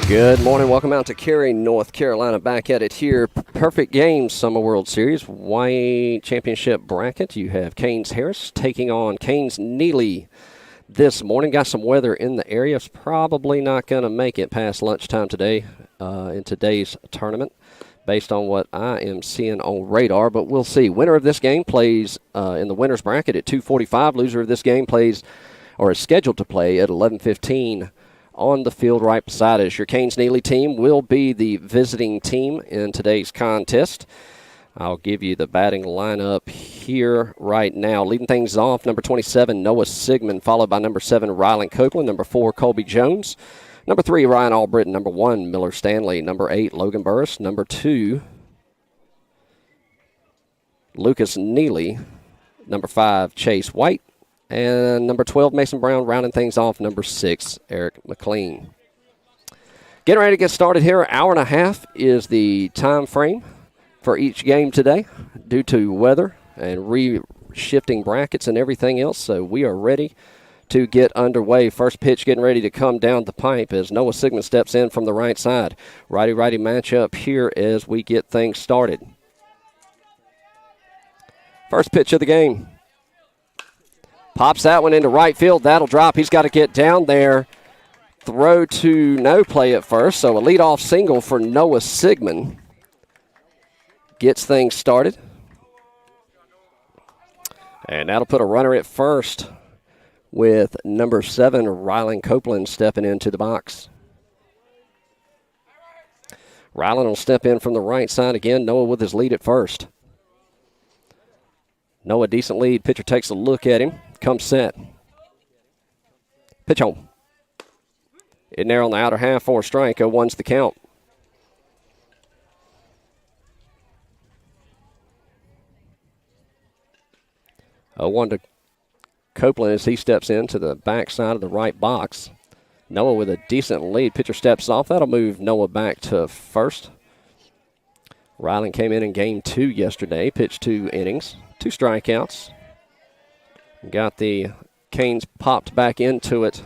Good morning. Welcome out to Cary, North Carolina. Back at it here. Perfect game, Summer World Series. White Championship bracket. You have CANES Harris taking on East-Neely this morning. Got some weather in the area. It's probably not going to make it past lunchtime today in today's tournament based on what I am seeing on radar. But we'll see. Winner of this game plays in the winner's bracket at 2:45. Loser of this game plays or is scheduled to play at 11:15. On the field right beside us. Your East-Neely team will be the visiting team in today's contest. I'll give you the batting lineup here right now. Leading things off, number 27, Noah Sigmund, followed by number 7, Rylan Copeland, number 4, Colby Jones, number 3, Ryan Albritton, number 1, Miller Stanley, number 8, Logan Burris, number 2, Lucas Neely, number 5, Chase White, and number 12, Mason Brown, rounding things off, number 6, Eric McLean. Getting ready to get started here. Hour and a half is the time frame for each game today due to weather and re-shifting brackets and everything else. So we are ready to get underway. First pitch getting ready to come down the pipe as Noah Sigmund steps in from the right side. Righty-righty matchup here as we get things started. First pitch of the game. Pops that one into right field. That'll drop. He's got to get down there. Throw to no play at first. So a leadoff single for Noah Sigmund. Gets things started. And that'll put a runner at first with number 7, Rylan Copeland, stepping into the box. Rylan will step in from the right side again. Noah with his lead at first. Noah, decent lead. Pitcher takes a look at him. Comes set. Pitch home. In there on the outer half for a strike. 0-1's the count. A 1 to Copeland as he steps into the backside of the right box. Noah with a decent lead. Pitcher steps off. That'll move Noah back to first. Rylan came in game 2 yesterday. Pitched 2 innings. 2 strikeouts. Got the Canes popped back into it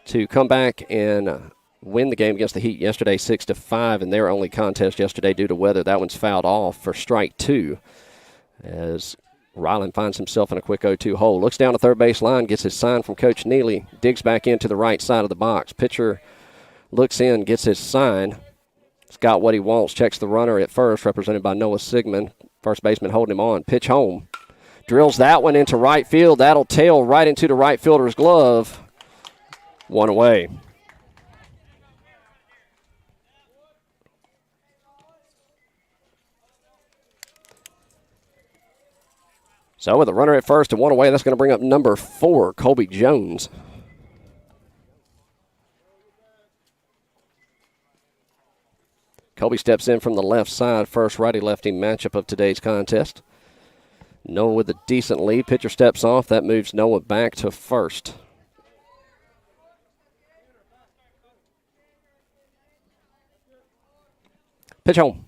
to come back and win the game against the Heat yesterday 6-5 in their only contest yesterday due to weather. That one's fouled off for strike 2 as Rylan finds himself in a quick 0-2 hole. Looks down the third base line, gets his sign from Coach Neely, digs back into the right side of the box. Pitcher looks in, gets his sign. He's got what he wants, checks the runner at first, represented by Noah Sigmund. First baseman holding him on. Pitch home. Drills that one into right field. That'll tail right into the right fielder's glove. 1 away. So with a runner at first and 1 away, that's going to bring up number 4, Colby Jones. Colby steps in from the left side, first righty-lefty matchup of today's contest. Noah with a decent lead. Pitcher steps off. That moves Noah back to first. Pitch home.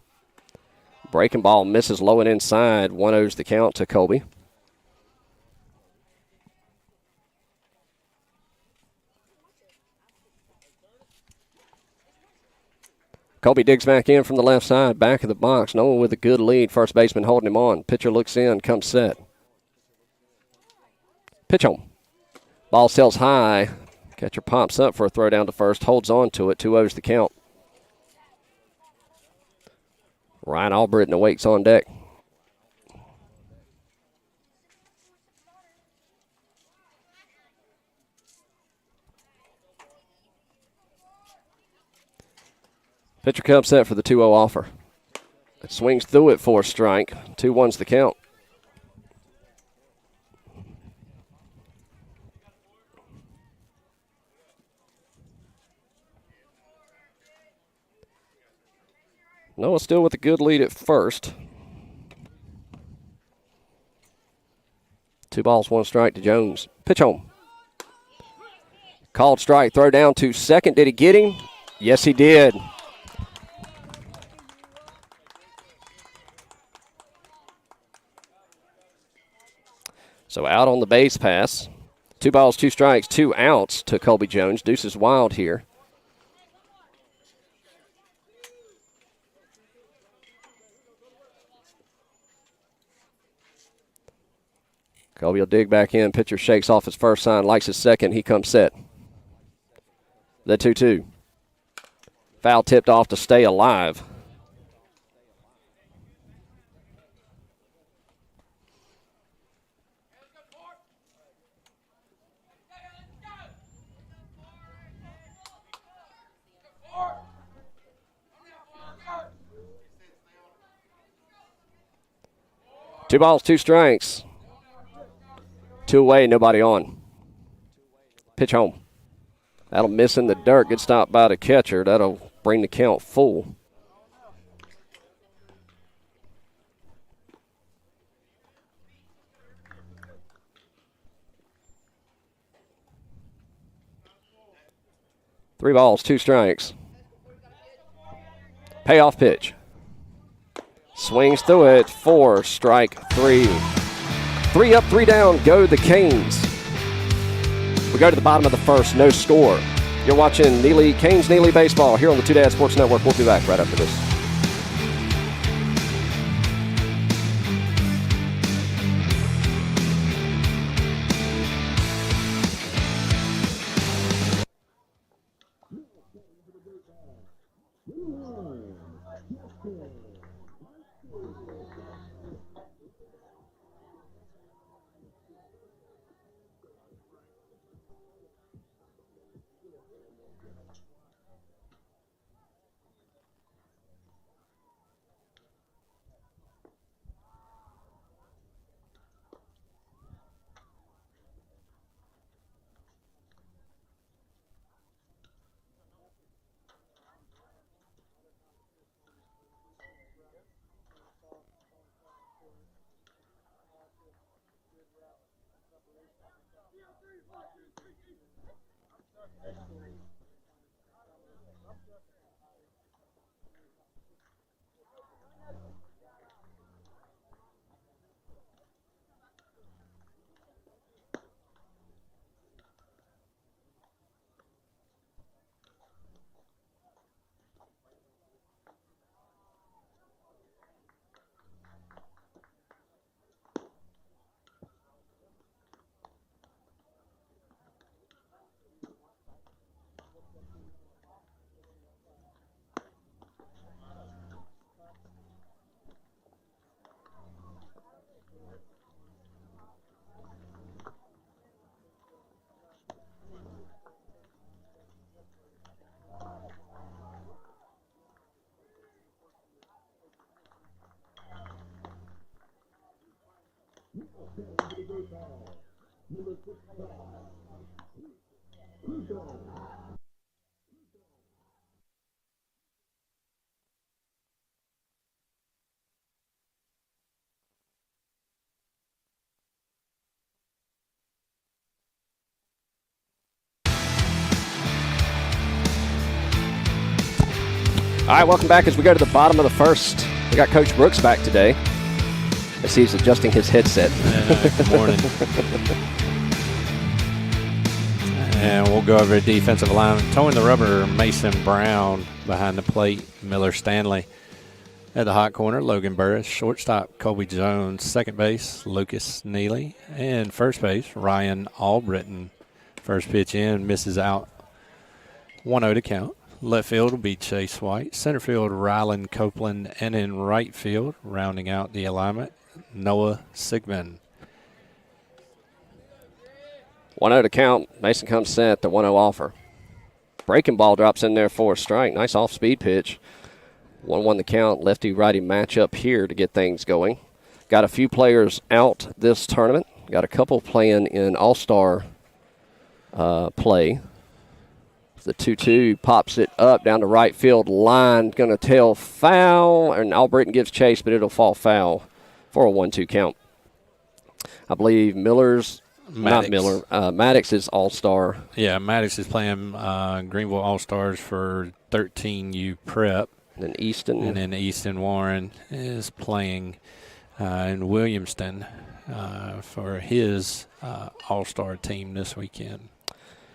Breaking ball misses low and inside. 1-0's the count to Colby. Colby digs back in from the left side, back of the box. Noah with a good lead. First baseman holding him on. Pitcher looks in, comes set. Pitch home. Ball sails high. Catcher pops up for a throw down to first, holds on to it. 2-0's the count. Ryan Albritton awaits on deck. Pitcher comes set for the 2-0 offer. It swings through it for a strike. 2-1's the count. Noah still with a good lead at first. 2 balls, 1 strike to Jones. Pitch home. Called strike. Throw down to second. Did he get him? Yes, he did. So out on the base pass. 2 balls, 2 strikes, 2 outs to Colby Jones. Deuce is wild here. Colby will dig back in. Pitcher shakes off his first sign, likes his second. He comes set. The 2-2. Foul tipped off to stay alive. Two balls, two strikes. Two away, nobody on. Pitch home. That'll miss in the dirt. Good stop by the catcher. That'll bring the count full. Three balls, two strikes. Payoff pitch. Swings through it. 4, strike 3. 3 up, 3 down. Go the Canes. We go to the bottom of the first. No score. You're watching Canes-Neely baseball here on the Two Dad Sports Network. We'll be back right after this. All right, welcome back as we go to the bottom of the first. We got Coach Brooks back today as he's adjusting his headset. Good morning. And we'll go over the defensive line. Towing the rubber, Mason Brown behind the plate, Miller Stanley. At the hot corner, Logan Burris. Shortstop, Colby Jones. Second base, Lucas Neely. And first base, Ryan Albritton. First pitch in, misses out. 1-0 to count. Left field will be Chase White. Center field, Rylan Copeland. And in right field, rounding out the alignment, Noah Sigmund. 1-0 to count. Mason comes set. The 1-0 offer. Breaking ball drops in there for a strike. Nice off-speed pitch. 1-1 the count. Lefty-righty matchup here to get things going. Got a few players out this tournament. Got a couple playing in all-star play. The 2-2 pops it up down the right field line. Going to tail foul. And Albritton gives chase, but it'll fall foul for a 1-2 count. I believe Maddox is all-star. Yeah, Maddox is playing Greenville All-Stars for 13U prep. And then Easton Warren is playing in Williamston for his all-star team this weekend.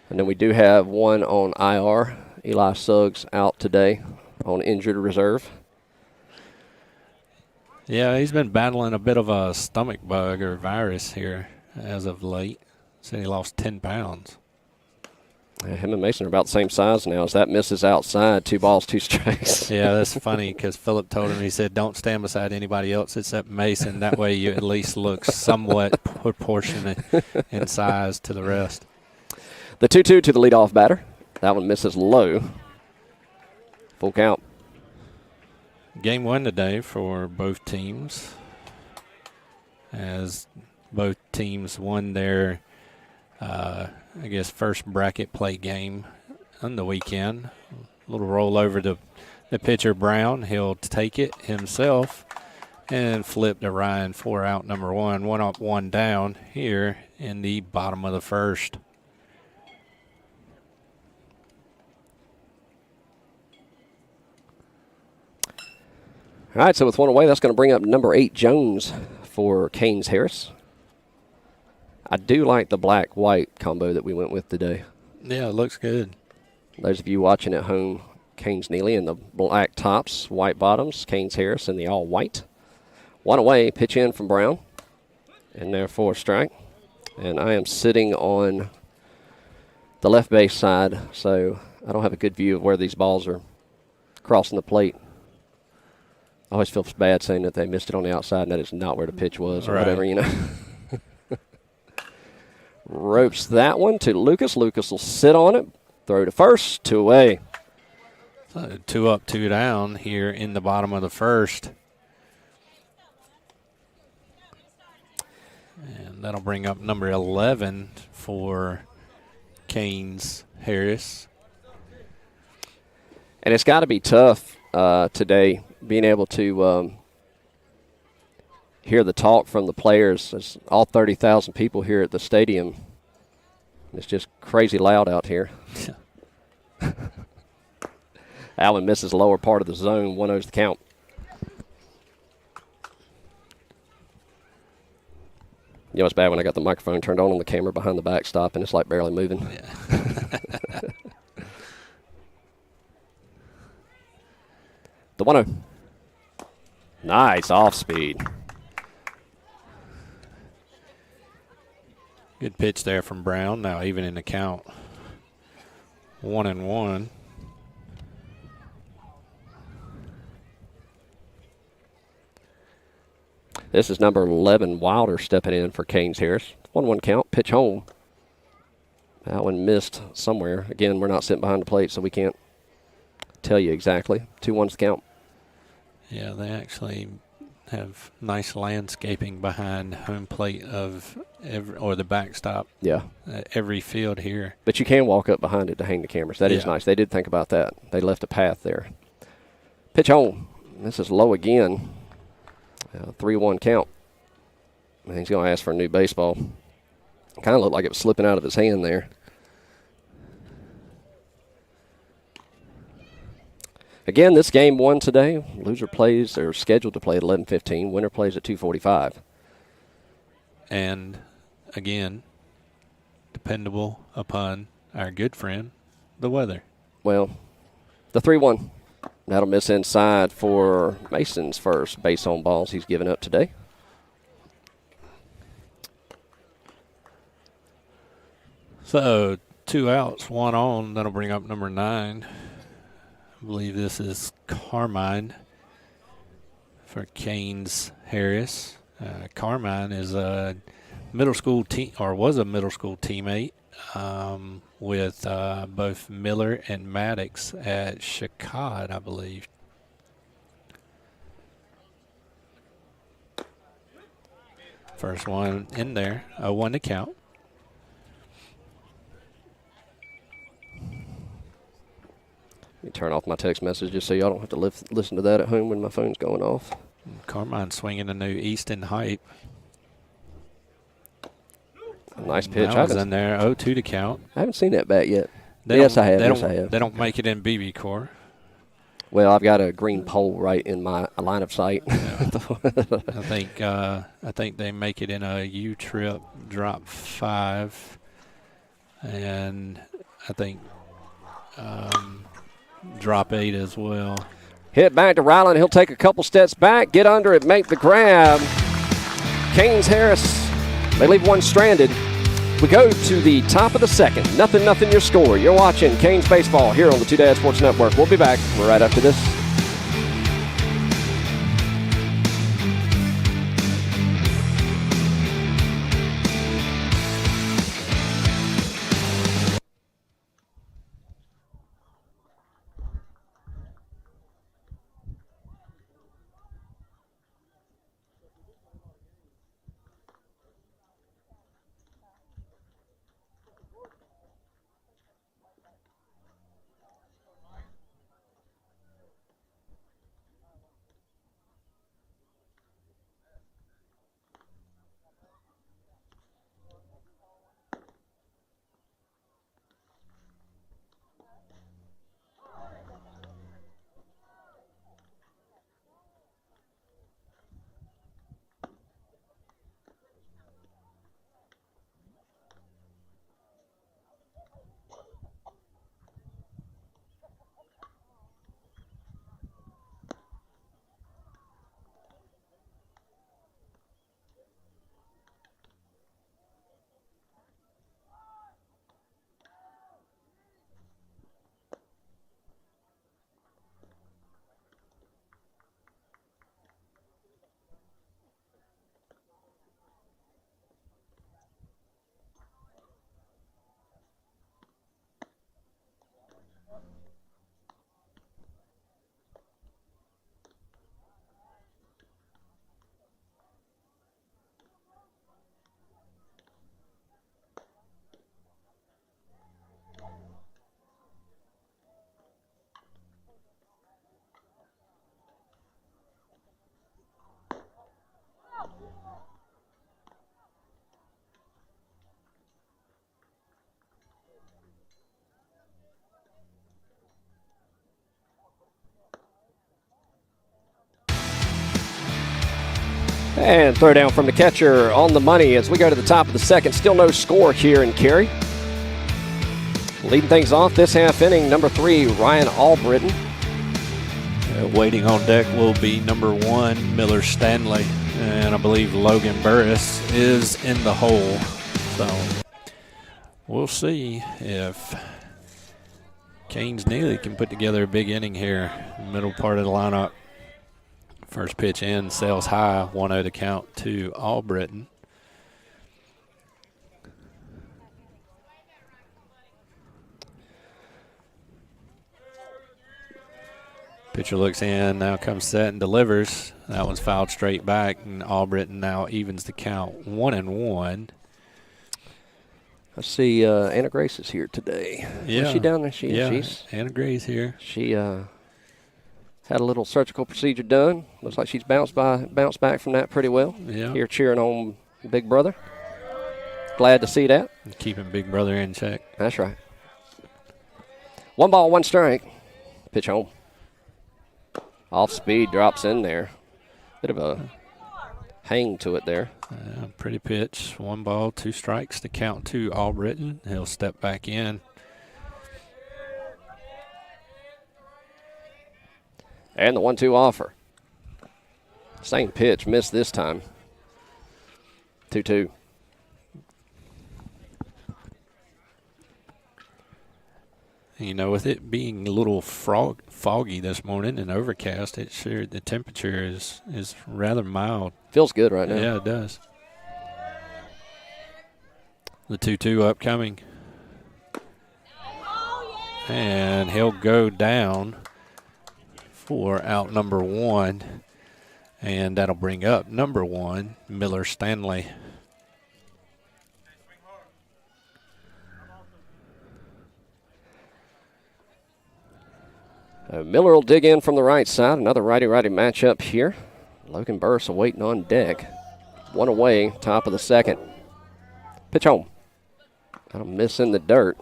And then we do have one on IR. Eli Suggs out today on injured reserve. Yeah, he's been battling a bit of a stomach bug or virus here as of late. Said he lost 10 pounds. Yeah, him and Mason are about the same size now. As that misses outside, 2 balls, 2 strikes. Yeah, that's funny because Philip told him, he said, don't stand beside anybody else except Mason. That way you at least look somewhat proportionate in size to the rest. The 2-2 to the leadoff batter. That one misses low. Full count. Game 1 today for both teams, as both teams won their, first bracket play game on the weekend. A little roll over to the pitcher, Brown. He'll take it himself and flip to Ryan for out number 1. 1 up, 1 down here in the bottom of the first. All right, so with 1 away, that's going to bring up number 8, Jones, for CANES Harris. I do like the black-white combo that we went with today. Yeah, it looks good. Those of you watching at home, East-Neely in the black tops, white bottoms, CANES Harris in the all-white. 1 away, pitch in from Brown, and there for a strike. And I am sitting on the left base side, so I don't have a good view of where these balls are crossing the plate. I always feel bad saying that they missed it on the outside and that is not where the pitch was or whatever, you know. Ropes that one to Lucas. Lucas will sit on it, throw to first, 2 away. So 2 up, 2 down here in the bottom of the first. And that'll bring up number 11 for CANES Harris. And it's got to be tough today, being able to hear the talk from the players. There's all 30,000 people here at the stadium. It's just crazy loud out here. Allen misses lower part of the zone. 1-0's the count. You know, it's bad when I got the microphone turned on the camera behind the backstop, and it's like barely moving. Yeah. The 1-0. Nice off speed. Good pitch there from Brown. Now even in the count. 1-1. This is number 11, Wilder, stepping in for CANES Harris. 1-1 count, pitch home. That one missed somewhere. Again, we're not sitting behind the plate, so we can't tell you exactly. 2-1's the count. Yeah, they actually have nice landscaping behind home plate of the backstop. Yeah. Every field here. But you can walk up behind it to hang the cameras. That is nice. They did think about that. They left a path there. Pitch home. This is low again. 3-1 count. And he's going to ask for a new baseball. Kind of looked like it was slipping out of his hand there. Again, this game 1 today. Loser plays, or scheduled to play at 11:15. Winner plays at 2:45. And, again, dependable upon our good friend, the weather. Well, the 3-1. That'll miss inside for Mason's first base on balls he's given up today. So 2 outs, 1 on. That'll bring up number 9. I believe this is Carmine for CANES Harris. Carmine is a middle school team, or was a middle school teammate with both Miller and Maddox at Chicago, I believe. First one in there, 0-1 to count. Let me turn off my text messages so y'all don't have to listen to that at home when my phone's going off. Carmine swinging a new Easton hype. Nice pitch. That was in there, 0-2 to count. I haven't seen that bat yet. Yes, I have. They don't make it in BB Core. Well, I've got a green pole right in my line of sight. I think they make it in a U-trip drop 5, and I think drop 8 as well. Hit back to Ryland. He'll take a couple steps back, get under it, make the grab. CANES Harris They leave one stranded. We go to the top of the second. 0-0 your score. You're watching Canes Baseball here on the Two Dad Sports Network. We'll be back right after this. And throw down from the catcher on the money as we go to the top of the second. Still no score here in Cary. Leading things off this half inning, number 3, Ryan Albritton. Waiting on deck will be number 1, Miller Stanley. And I believe Logan Burris is in the hole. So we'll see if East-Neely can put together a big inning here. Middle part of the lineup. First pitch in, sails high, 1-0 to count to Albritton. Pitcher looks in, now comes set and delivers. That one's fouled straight back, and Albritton now evens the count 1-1. I see Anna Grace is here today. Yeah. Is she down there? Anna Grace here. She had a little surgical procedure done. Looks like she's bounced back from that pretty well. Yeah. Here cheering on Big Brother. Glad to see that. Keeping Big Brother in check. That's right. 1 ball, 1 strike. Pitch home. Off speed, drops in there. Bit of a hang to it there. Pretty pitch. 1 ball, 2 strikes to count to Albritton. He'll step back in. And the 1-2 offer. Same pitch, missed this time. 2-2. You know, with it being a little foggy this morning and overcast, the temperature is rather mild. Feels good right now. Yeah, it does. The 2-2 upcoming. And he'll go down for out number 1. And that'll bring up number 1, Miller Stanley. Miller will dig in from the right side. Another righty-righty matchup here. Logan Burris waiting on deck. 1 away, top of the second. Pitch home. That'll miss in the dirt.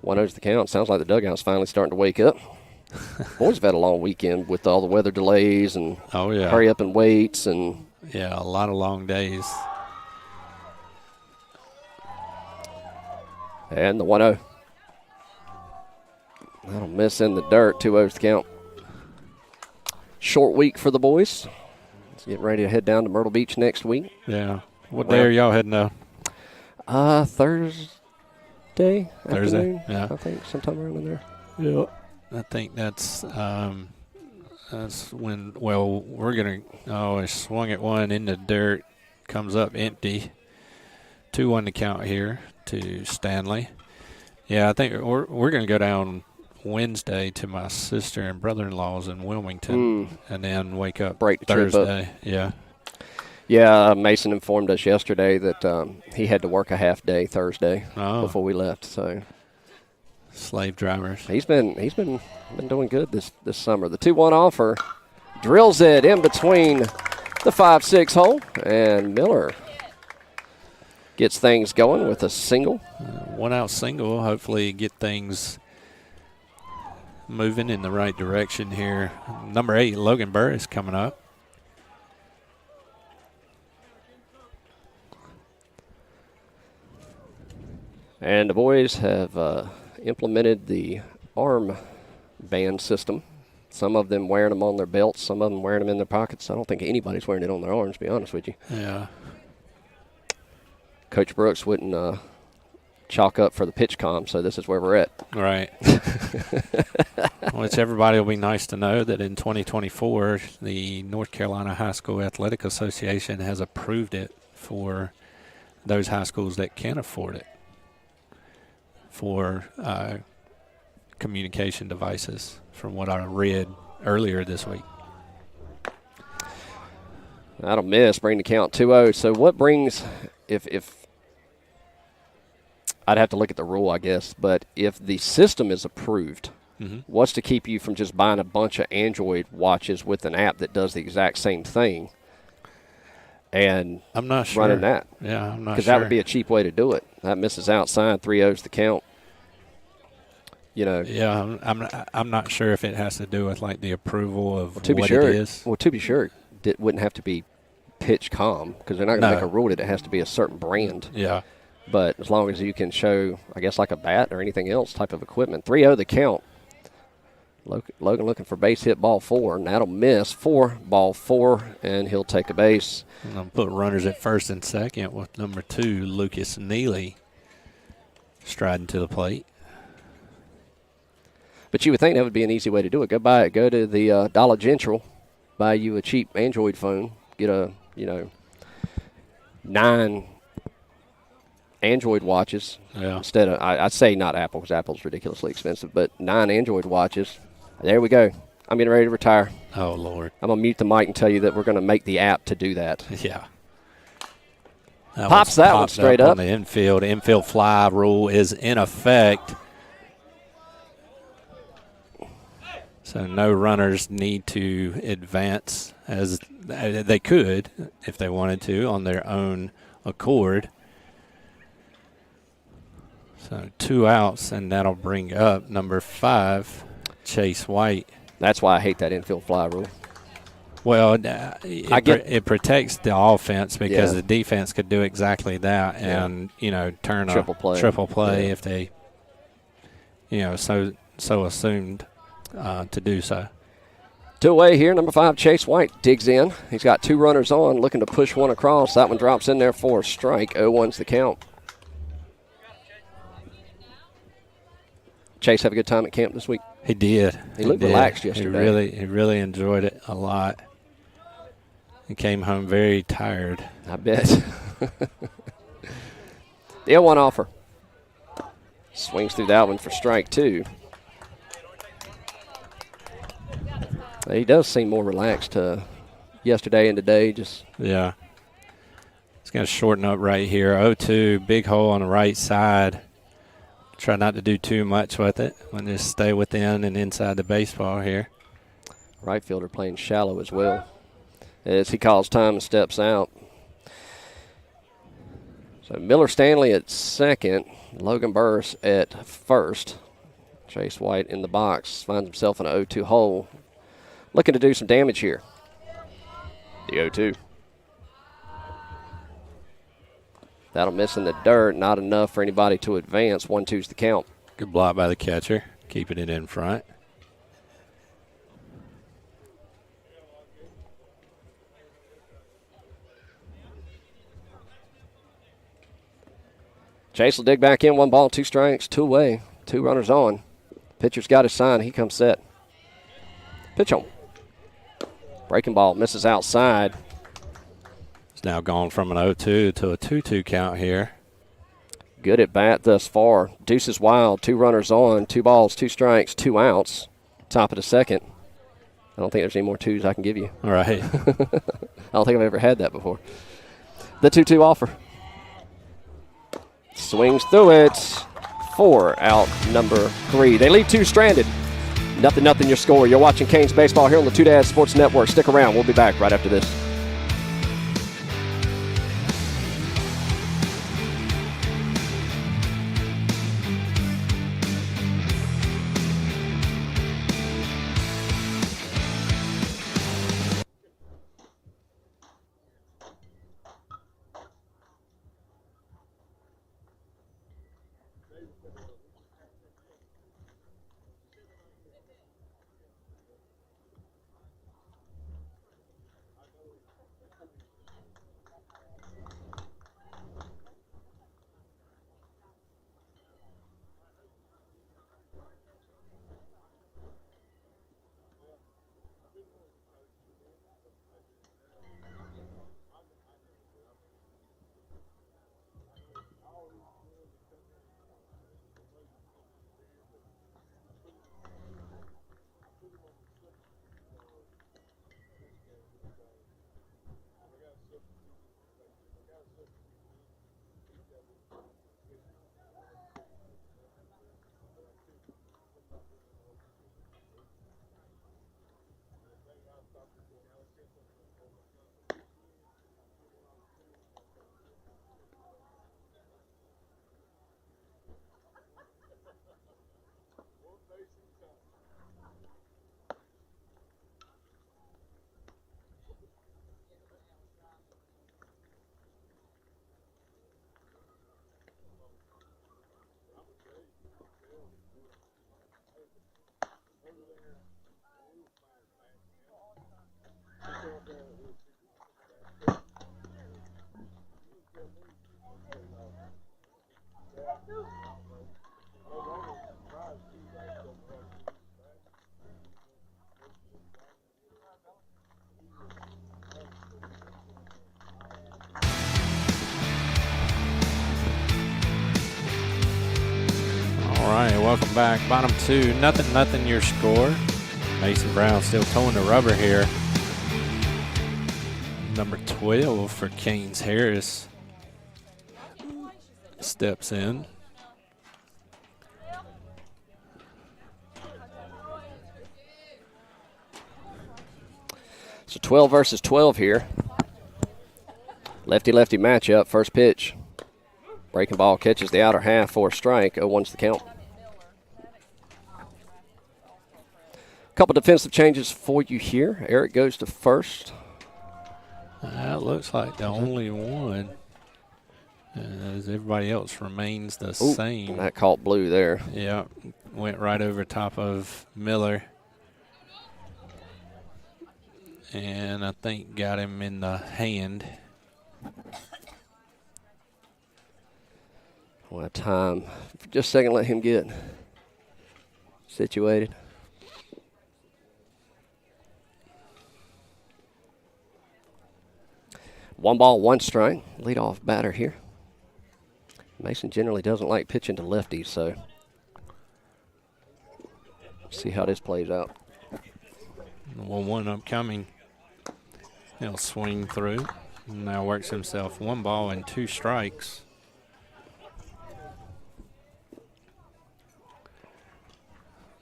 1-0's the count. Sounds like the dugout's finally starting to wake up. Boys have had a long weekend with all the weather delays and hurry up and waits. And yeah, a lot of long days. And the 1-0. That'll miss in the dirt. 2-0's the count. Short week for the boys. getting ready to head down to Myrtle Beach next week. Yeah. What day are y'all heading to? Thursday afternoon, yeah. I think, sometime around in there. Yeah. I think that's when, well, we're going to, I swung at one in the dirt, comes up empty. 2-1 to count here to Stanley. Yeah, I think we're going to go down Wednesday to my sister and brother-in-law's in Wilmington, and then wake up Break the Thursday. trip up. Yeah. Yeah, Mason informed us yesterday that he had to work a half day Thursday before we left. So slave drivers. He's been doing good this summer. The 2-1 offer drills it in between the 5-6 hole, and Miller gets things going with a single. 1-out single. Hopefully get things moving in the right direction here. Number 8, Logan Burr, is coming up. And the boys have implemented the arm band system. Some of them wearing them on their belts, some of them wearing them in their pockets. I don't think anybody's wearing it on their arms, to be honest with you. Yeah. Coach Brooks wouldn't chalk up for the pitch comm, so this is where we're at. Right. Which everybody will be nice to know that in 2024, the North Carolina High School Athletic Association has approved it for those high schools that can afford it for communication devices, from what I read earlier this week. That'll miss, bring the count 2-0. So what brings, if I'd have to look at the rule, I guess, but if the system is approved, what's to keep you from just buying a bunch of Android watches with an app that does the exact same thing and I'm not sure. running that? Yeah, I'm not sure. Because that would be a cheap way to do it. That misses outside, 3-0's the count. You know. Yeah, I'm not sure if it has to do with like the approval of to be what sure, it is. Well, to be sure, it wouldn't have to be pitch comm because they're not going to make a rule that it has to be a certain brand. Yeah. But as long as you can show, I guess, like a bat or anything else type of equipment. 3-0 the count. Logan looking for base hit ball 4, and that'll miss. 4, ball 4, and he'll take a base. And I'll put runners at first and second with number 2, Lucas Neely, striding to the plate. But you would think that would be an easy way to do it. Go to the Dollar General, buy you a cheap Android phone, get a 9 Android watches instead of, I'd say not Apple because Apple's ridiculously expensive, but 9 Android watches. There we go. I'm getting ready to retire. Oh, Lord. I'm going to mute the mic and tell you that we're going to make the app to do that. Yeah. Pops that one straight up. On the infield. Infield fly rule is in effect. So no runners need to advance, as they could if they wanted to on their own accord. So 2 outs, and that'll bring up number 5, Chase White. That's why I hate that infield fly rule. Well, it protects the offense because the defense could do exactly that and, turn triple play if they, so assumed to do so. 2 away here, number 5, Chase White digs in. He's got 2 runners on, looking to push one across. That one drops in there for a strike. 0-1's the count. Chase have a good time at camp this week? He did. He looked relaxed yesterday. He really enjoyed it a lot. He came home very tired. I bet. The 0-1 offer. Swings through that one for strike 2. He does seem more relaxed yesterday and today. Yeah. It's going to shorten up right here. 0-2, big hole on the right side. Try not to do too much with it. We'll just stay within and inside the baseball here. Right fielder playing shallow as well, as he calls time and steps out. So Miller Stanley at second, Logan Burris at first. Chase White in the box, finds himself in an 0-2 hole. Looking to do some damage here. The 0-2. That'll miss in the dirt. Not enough for anybody to advance. 1-2's the count. Good block by the catcher, keeping it in front. Chase will dig back in. 1 ball, 2 strikes, 2 away. 2 runners on. Pitcher's got his sign. He comes set. Pitch on. Breaking ball misses outside. It's now gone from an 0-2 to a 2-2 count here. Good at bat thus far. Deuce is wild. 2 runners on. 2 balls, 2 strikes, 2 outs. Top of the second. I don't think there's any more 2s I can give you. All right. I don't think I've ever had that before. The 2-2 offer. Swings through it. 4 out, number 3. They leave 2 stranded. 0-0 your score. You're watching Canes Baseball here on the Two Dads Sports Network. Stick around. We'll be back right after this. All right, welcome back. Bottom 2, 0-0 your score. Mason Brown still towing the rubber here. Number 12 for Canes Harris steps in. So 12 versus 12 here. Lefty-lefty matchup. First pitch. Breaking ball catches the outer half for a strike. 0-1's the count. Couple defensive changes for you here. Eric goes to first. That looks like the only one. As everybody else remains the same. That caught blue there. Yeah, went right over top of Miller. And I think got him in the hand. We'll have time. For just a second, let him get situated. One ball, 1 strike. Leadoff batter here. Mason generally doesn't like pitching to lefties, so see how this plays out. 1-1 upcoming. He'll swing through. Now works himself 1 ball and 2 strikes.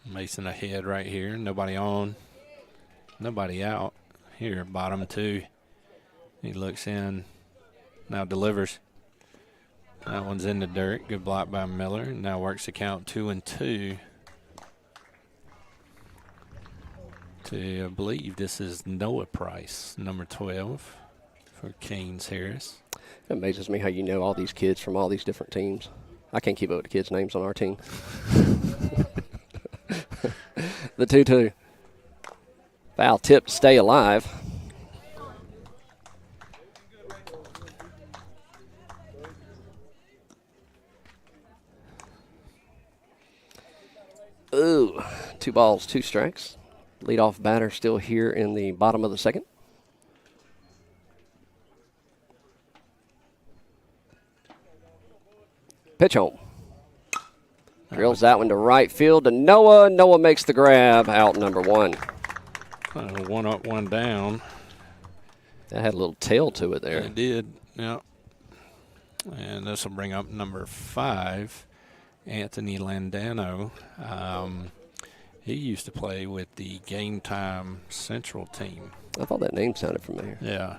Mason ahead right here. Nobody on. Nobody out. Here, bottom 2. He looks in. Now delivers. That one's in the dirt. Good block by Miller. Now works the count 2-2. I believe this is Noah Price, number 12 for Canes Harris. It amazes me how you know all these kids from all these different teams. I can't keep up with the kids' names on our team. The 2-2. Foul tip to stay alive. Ooh, 2 balls, 2 strikes. Leadoff batter still here in the bottom of the second. Pitch home. Drills that one to right field to Noah. Noah makes the grab, out number 1. 1 up, 1 down. That had a little tail to it there. It did, yeah. And this will bring up number 5, Anthony Landano. He used to play with the Game Time Central team. I thought that name sounded familiar. Yeah.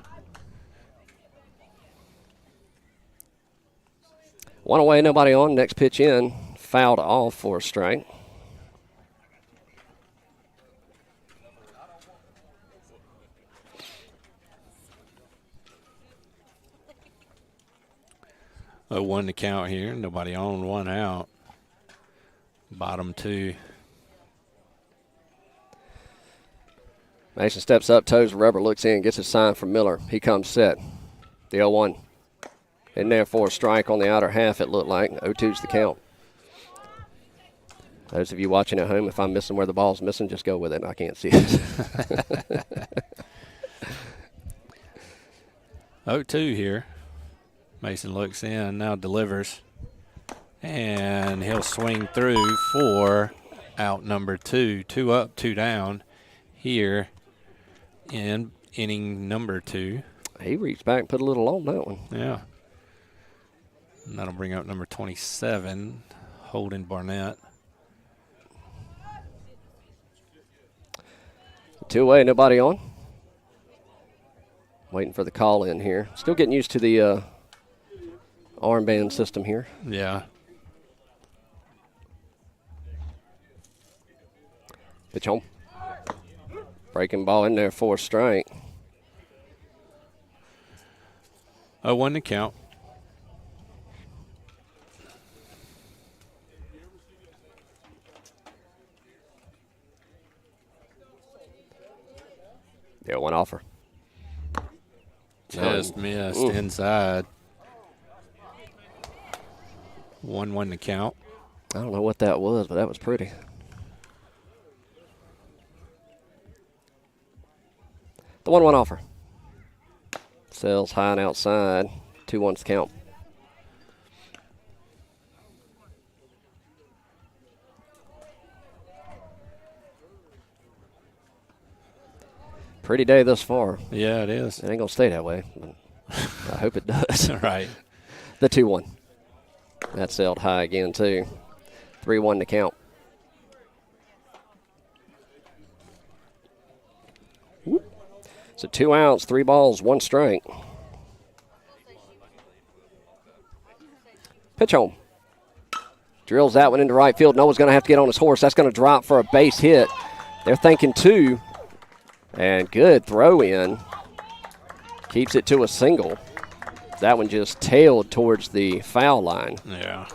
1 away, nobody on. Next pitch in. Fouled off for a strike. Oh, 1 to count here. Nobody on, 1 out. Bottom 2. Mason steps up, toes the rubber, looks in, gets a sign from Miller. He comes set. The 0-1. In there for a strike on the outer half, it looked like. 0-2's the count. Those of you watching at home, if I'm missing where the ball's missing, just go with it. I can't see it. 0-2 here. Mason looks in, now delivers. And he'll swing through for out number 2. 2 up, 2 down here in inning number 2. He reached back and put a little on that one. Yeah. And that'll bring up number 27, Holden Barnett. 2 away, nobody on. Waiting for the call in here. Still getting used to the armband system here. Yeah. Pitch home. Breaking ball in there for a strike. 0-1 to count. Yeah, 1 offer. Just missed inside. 1-1 to count. I don't know what that was, but that was pretty. The 1-1 offer. Sails high and outside. 2-1's the count. Pretty day thus far. Yeah, it is. It ain't going to stay that way. But I hope it does. Right. The 2-1. That sailed high again, too. 3-1 to count. So 2 outs, 3 balls, 1 strike. Pitch home. Drills that one into right field. Noah's going to have to get on his horse. That's going to drop for a base hit. They're thinking 2. And good throw in. Keeps it to a single. That one just tailed towards the foul line. Yeah.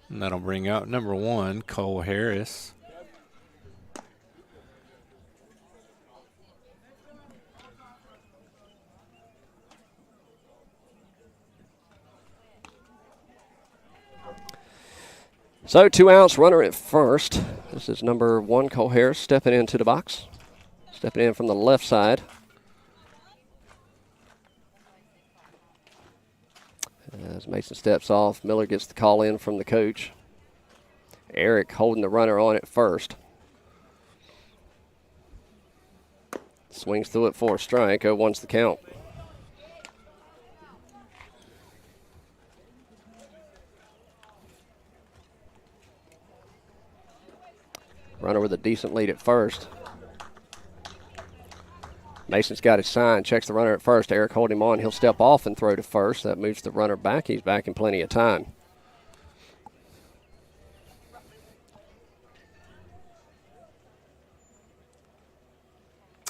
And that'll bring out number 1, Cole Harris. So 2 outs, runner at first. This is number 1, Cole Harris, stepping into the box. Stepping in from the left side. As Mason steps off, Miller gets the call in from the coach. Eric holding the runner on at first. Swings through it for a strike. 0-1's the count. Runner with a decent lead at first. Mason's got his sign, checks the runner at first. Eric holding him on. He'll step off and throw to first. That moves the runner back. He's back in plenty of time.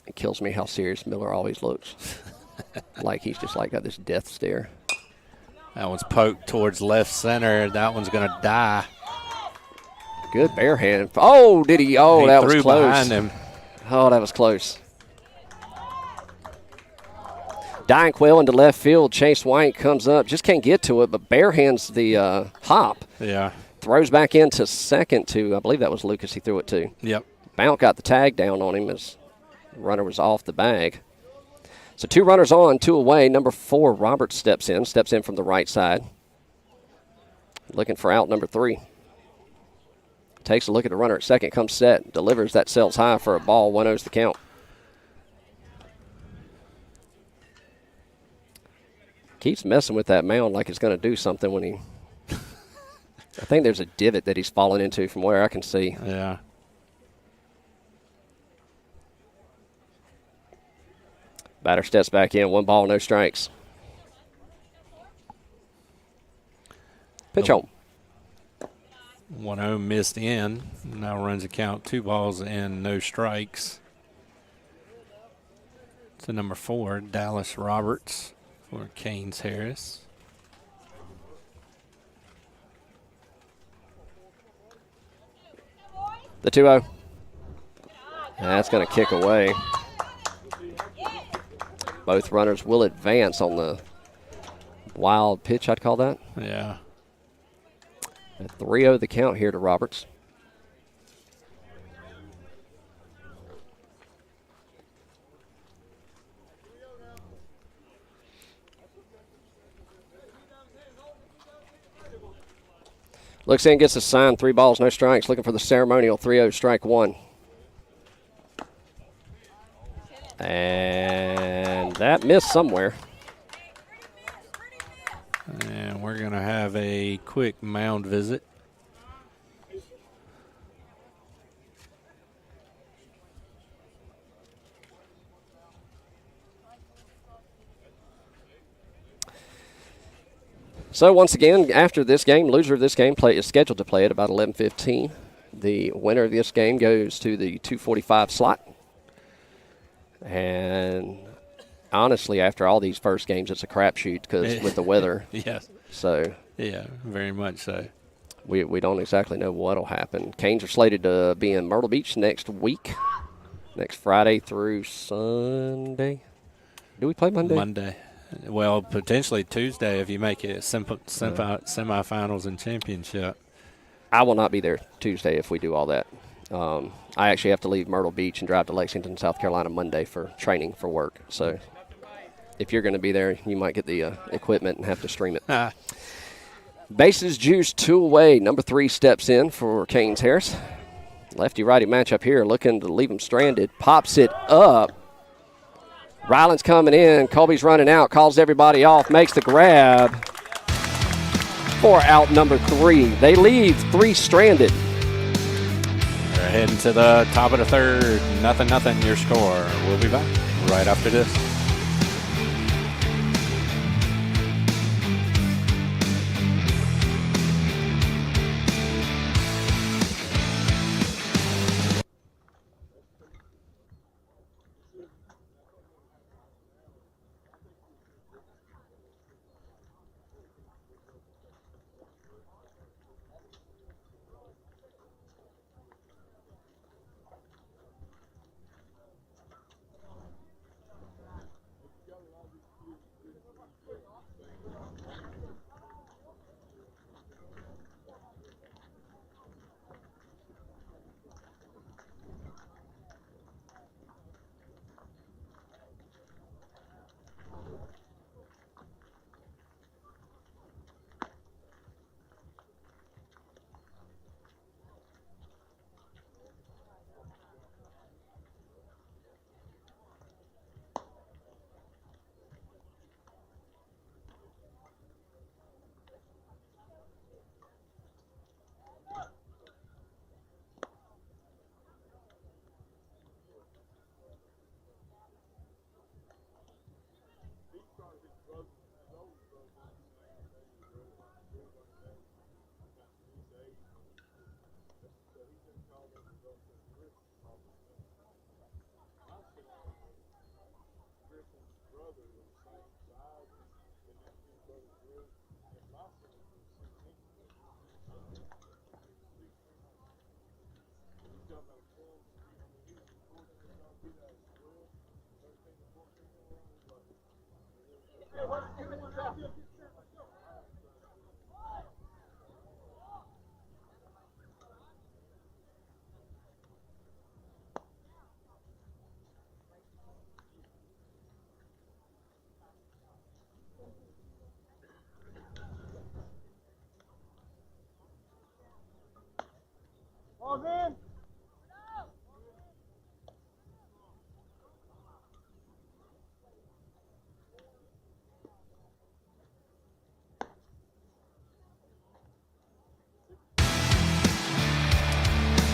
It kills me how serious Miller always looks. Like he's just like got this death stare. That one's poked towards left center. That one's going to die. Good bare hand. Oh, did he? Oh, that was threw close. behind him. Oh, that was close. Dying quill into left field. Chase White comes up. Just can't get to it, but bare hands the hop. Yeah. Throws back into second to, I believe that was Lucas he threw it to. Yep. Mount got the tag down on him as the runner was off the bag. So 2 runners on, 2 away. Number 4, Roberts steps in from the right side. Looking for out number 3. Takes a look at the runner at second, comes set, delivers that sails high for a ball, 1-0's the count. Keeps messing with that mound like it's going to do something when he... I think there's a divot that he's fallen into from where I can see. Yeah. Batter steps back in, 1 ball, no strikes. Pitch home. 1-0 missed in. Now runs the count, 2 balls and no strikes. To number 4, Dallas Roberts for Canes Harris. The 2-0. That's going to kick away. Both runners will advance on the wild pitch, I'd call that. Yeah. A 3-0 the count here to Roberts. Looks in, gets a sign, 3 balls, no strikes. Looking for the ceremonial 3-0, strike 1. And that missed somewhere. And we're going to have a quick mound visit. So once again, after this game, loser of this game is scheduled to play at about 11:15. The winner of this game goes to the 2:45 slot. And honestly, after all these first games, it's a crapshoot because with the weather. Yes. So yeah, very much so. We don't exactly know what'll happen. Canes are slated to be in Myrtle Beach next week, next Friday through Sunday. Do we play Monday? Monday. Well, potentially Tuesday if you make it semifinals and championship. I will not be there Tuesday if we do all that. I actually have to leave Myrtle Beach and drive to Lexington, South Carolina Monday for training for work. So if you're going to be there, you might get the equipment and have to stream it. Bases juiced, 2 away. Number 3 steps in for Canes Harris. Lefty-righty matchup here, looking to leave him stranded. Pops it up. Ryland's coming in. Colby's running out, calls everybody off, makes the grab for out number 3. They leave 3 stranded. They're heading to the top of the 3rd. 0-0 your score. We'll be back right after this.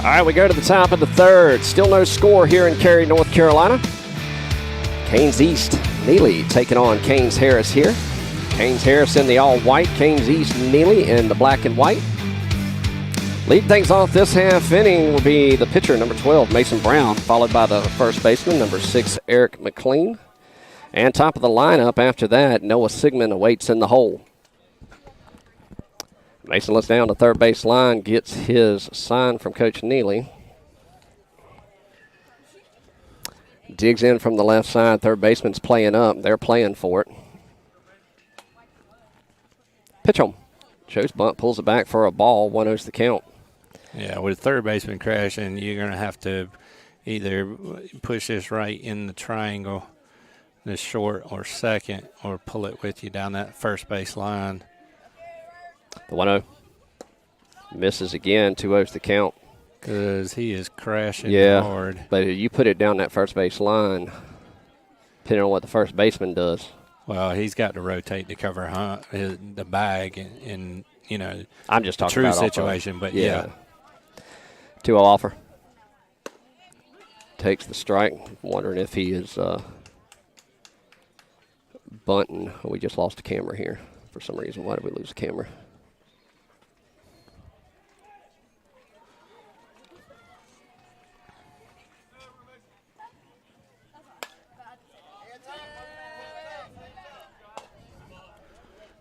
All right, we go to the top of the third. Still no score here in Cary, North Carolina. CANES East-Neely taking on CANES Harris here. CANES Harris in the all-white, CANES East-Neely in the black and white. Lead things off this half inning will be the pitcher, number 12, Mason Brown, followed by the first baseman, number 6, Eric McLean. And top of the lineup after that, Noah Sigmund awaits in the hole. Mason lets down the third base line, gets his sign from Coach Neely. Digs in from the left side. Third baseman's playing up. They're playing for it. Pitch home. Shows bunt, pulls it back for a ball. 1-0's the count. Yeah, with third baseman crashing, you're going to have to either push this right in the triangle, this short or second, or pull it with you down that first base line. The 1-0 misses again. 2-0's the count. Because he is crashing hard. But if you put it down that first base line, depending on what the first baseman does. Well, he's got to rotate to cover the bag in I'm just talking true about situation, but yeah. 2-0 offer. Takes the strike. Wondering if he is bunting. We just lost the camera here for some reason. Why did we lose the camera?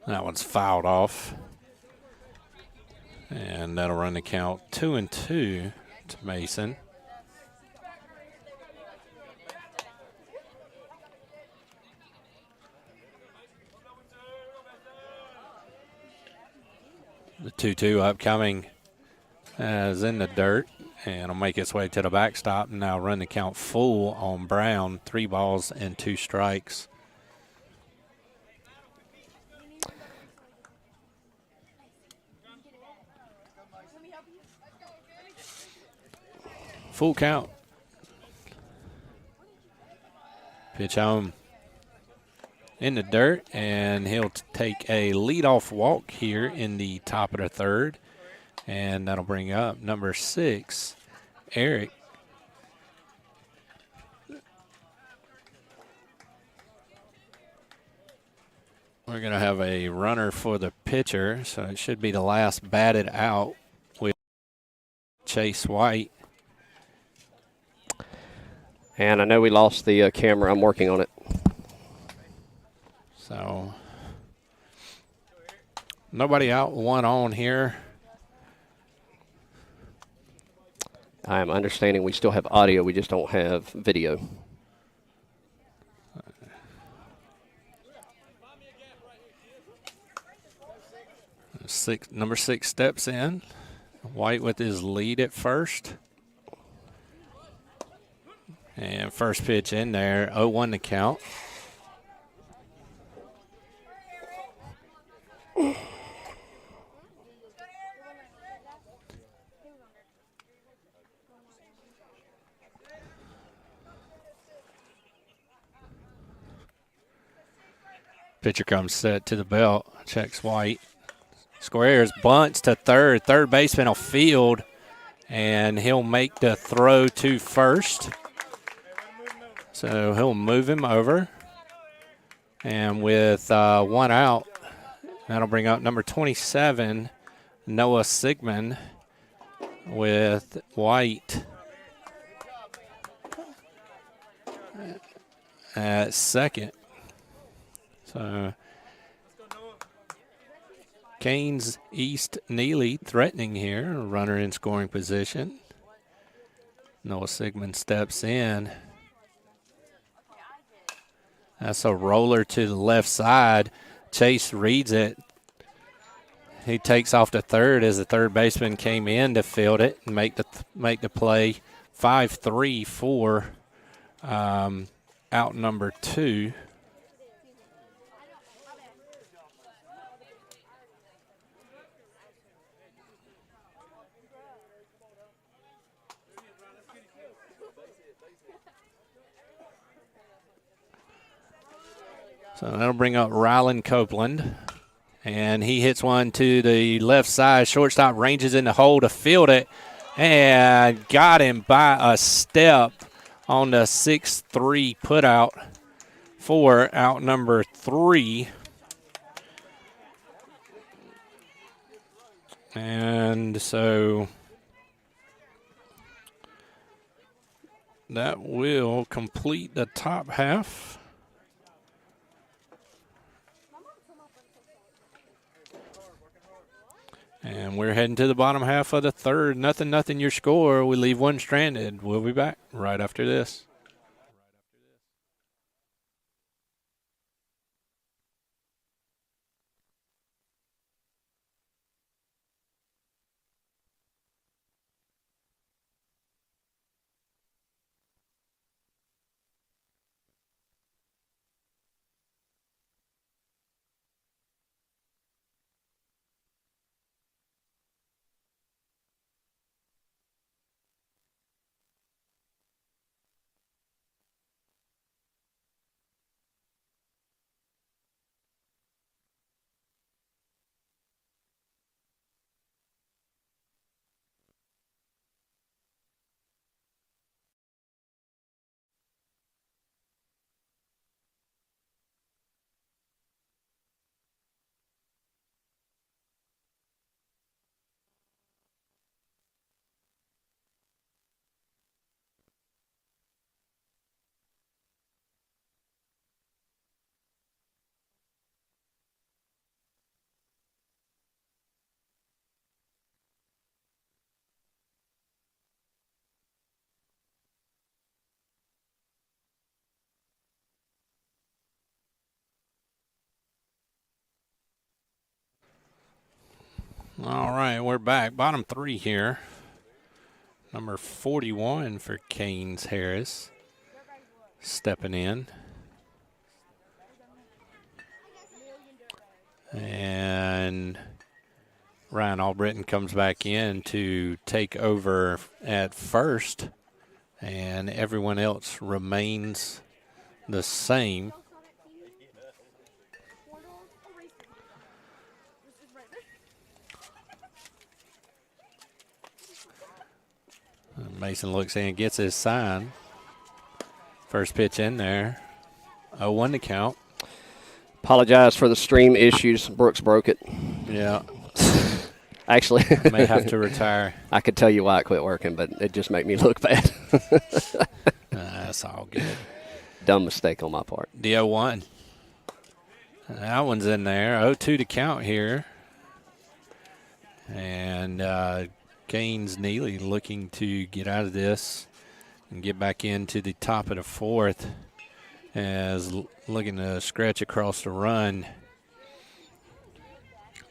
That one's fouled off. And that'll run the count 2-2 to Mason. The 2-2 upcoming is in the dirt, and will make its way to the backstop and now run the count full on Brown. 3 balls and 2 strikes. Full count. Pitch home in the dirt, and he'll take a leadoff walk here in the top of the third, and that'll bring up number 6, Eric. We're going to have a runner for the pitcher, so it should be the last batted out with Chase White. And I know we lost the camera. I'm working on it. So, nobody out, 1 on here. I am understanding we still have audio. We just don't have video. Number 6 steps in. White with his lead at first. And first pitch in there, 0-1 to count. Pitcher comes set to the belt, checks White. Squares, bunts to third. Third baseman will field, and he'll make the throw to first. So he'll move him over. And with 1 out, that'll bring up number 27, Noah Sigmund, with White at second. So CANES East-Neely threatening here, a runner in scoring position. Noah Sigmund steps in. That's a roller to the left side. Chase reads it. He takes off to third as the third baseman came in to field it and make the play. 5-3 for out number 2. So that'll bring up Rylan Copeland. And he hits one to the left side. Shortstop ranges in the hole to field it. and got him by a step on the 6-3 put out for out number 3. And so that will complete the top half. And we're heading to the bottom half of the third. 0-0 your score. We leave one stranded. We'll be back right after this. All right, we're back. Bottom 3 here. Number 41 for Canes Harris stepping in. And Ryan Albritton comes back in to take over at first. And everyone else remains the same. Mason looks in, gets his sign. First pitch in there. 0-1 to count. Apologize for the stream issues. Brooks broke it. Yeah. Actually, may have to retire. I could tell you why it quit working, but it just made me look bad. That's all good. Dumb mistake on my part. The 0-1. That one's in there. 0-2 to count here. And East-Neely looking to get out of this and get back into the top of the fourth, as looking to scratch across the run.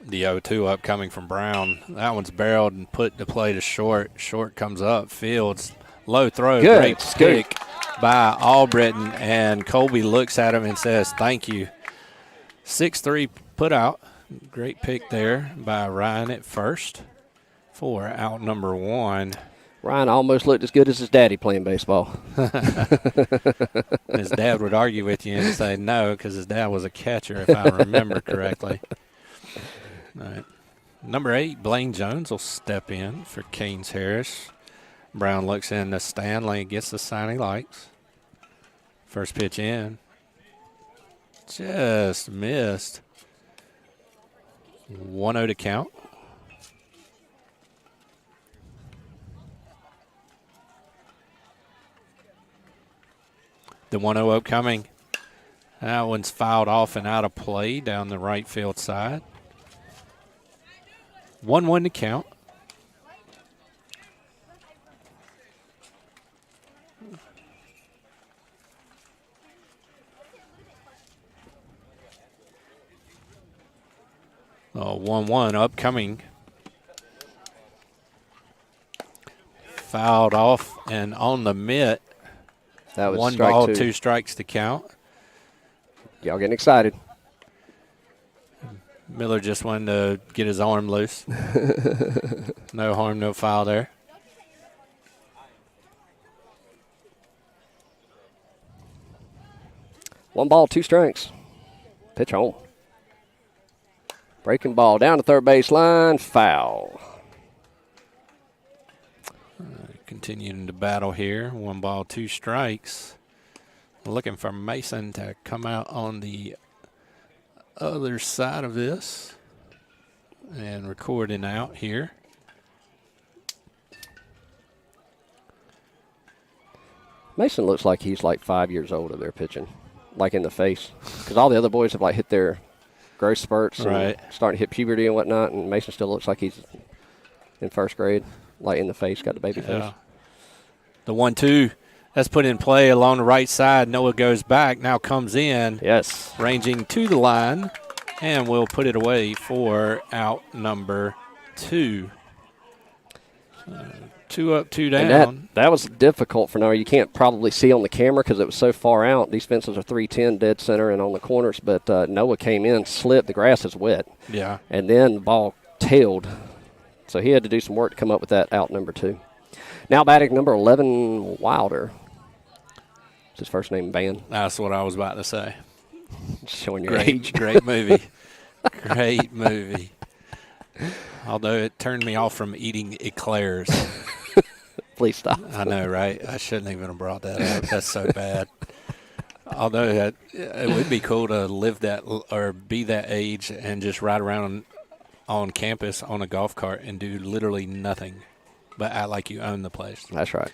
The 0-2 upcoming from Brown. That one's barreled and put to play to short. Short comes up. Fields. Low throw. Good. Great pick by Albritton. And Colby looks at him and says, thank you. 6-3 put out. Great pick there by Ryan at first for out number 1. Ryan almost looked as good as his daddy playing baseball. His dad would argue with you and say no, because his dad was a catcher, if I remember correctly. All right. Number 8, Blaine Jones will step in for Canes Harris. Brown looks in to Stanley, gets the sign he likes. First pitch in. Just missed. 1-0 to count. The 1-0 upcoming. That one's fouled off and out of play down the right field side. 1-1 to count. Oh, 1-1 upcoming. Fouled off and on the mitt. That was 1 strike ball, 2. 2 strikes to count. Y'all getting excited. Miller just wanted to get his arm loose. No harm, no foul there. One ball, 2 strikes. Pitch home. Breaking ball down the third base line. Foul. continuing to battle here. 1 ball, 2 strikes. Looking for Mason to come out on the other side of this and recording out here. Mason looks like he's like 5 years old if they're pitching, like in the face. Because all the other boys have like hit their growth spurts and starting to hit puberty and whatnot, and Mason still looks like he's in first grade, like in the face, got the baby face. The 1-2 that's put in play along the right side. Noah goes back, now comes in. Yes. Ranging to the line, and we'll put it away for out number 2. 2 up, 2 down. And that was difficult for Noah. You can't probably see on the camera because it was so far out. These fences are 310 dead center and on the corners, but Noah came in, slipped. The grass is wet. Yeah. And then the ball tailed. So he had to do some work to come up with that out number 2. Now batting number 11, Wilder. Is his first name Van? That's what I was about to say. Showing your age. Great movie. Great movie. Although it turned me off from eating eclairs. Please stop. I know, right? I shouldn't even have brought that up. That's so bad. Although it would be cool to live that or be that age and just ride around on campus on a golf cart and do literally nothing but act like you own the place. That's right.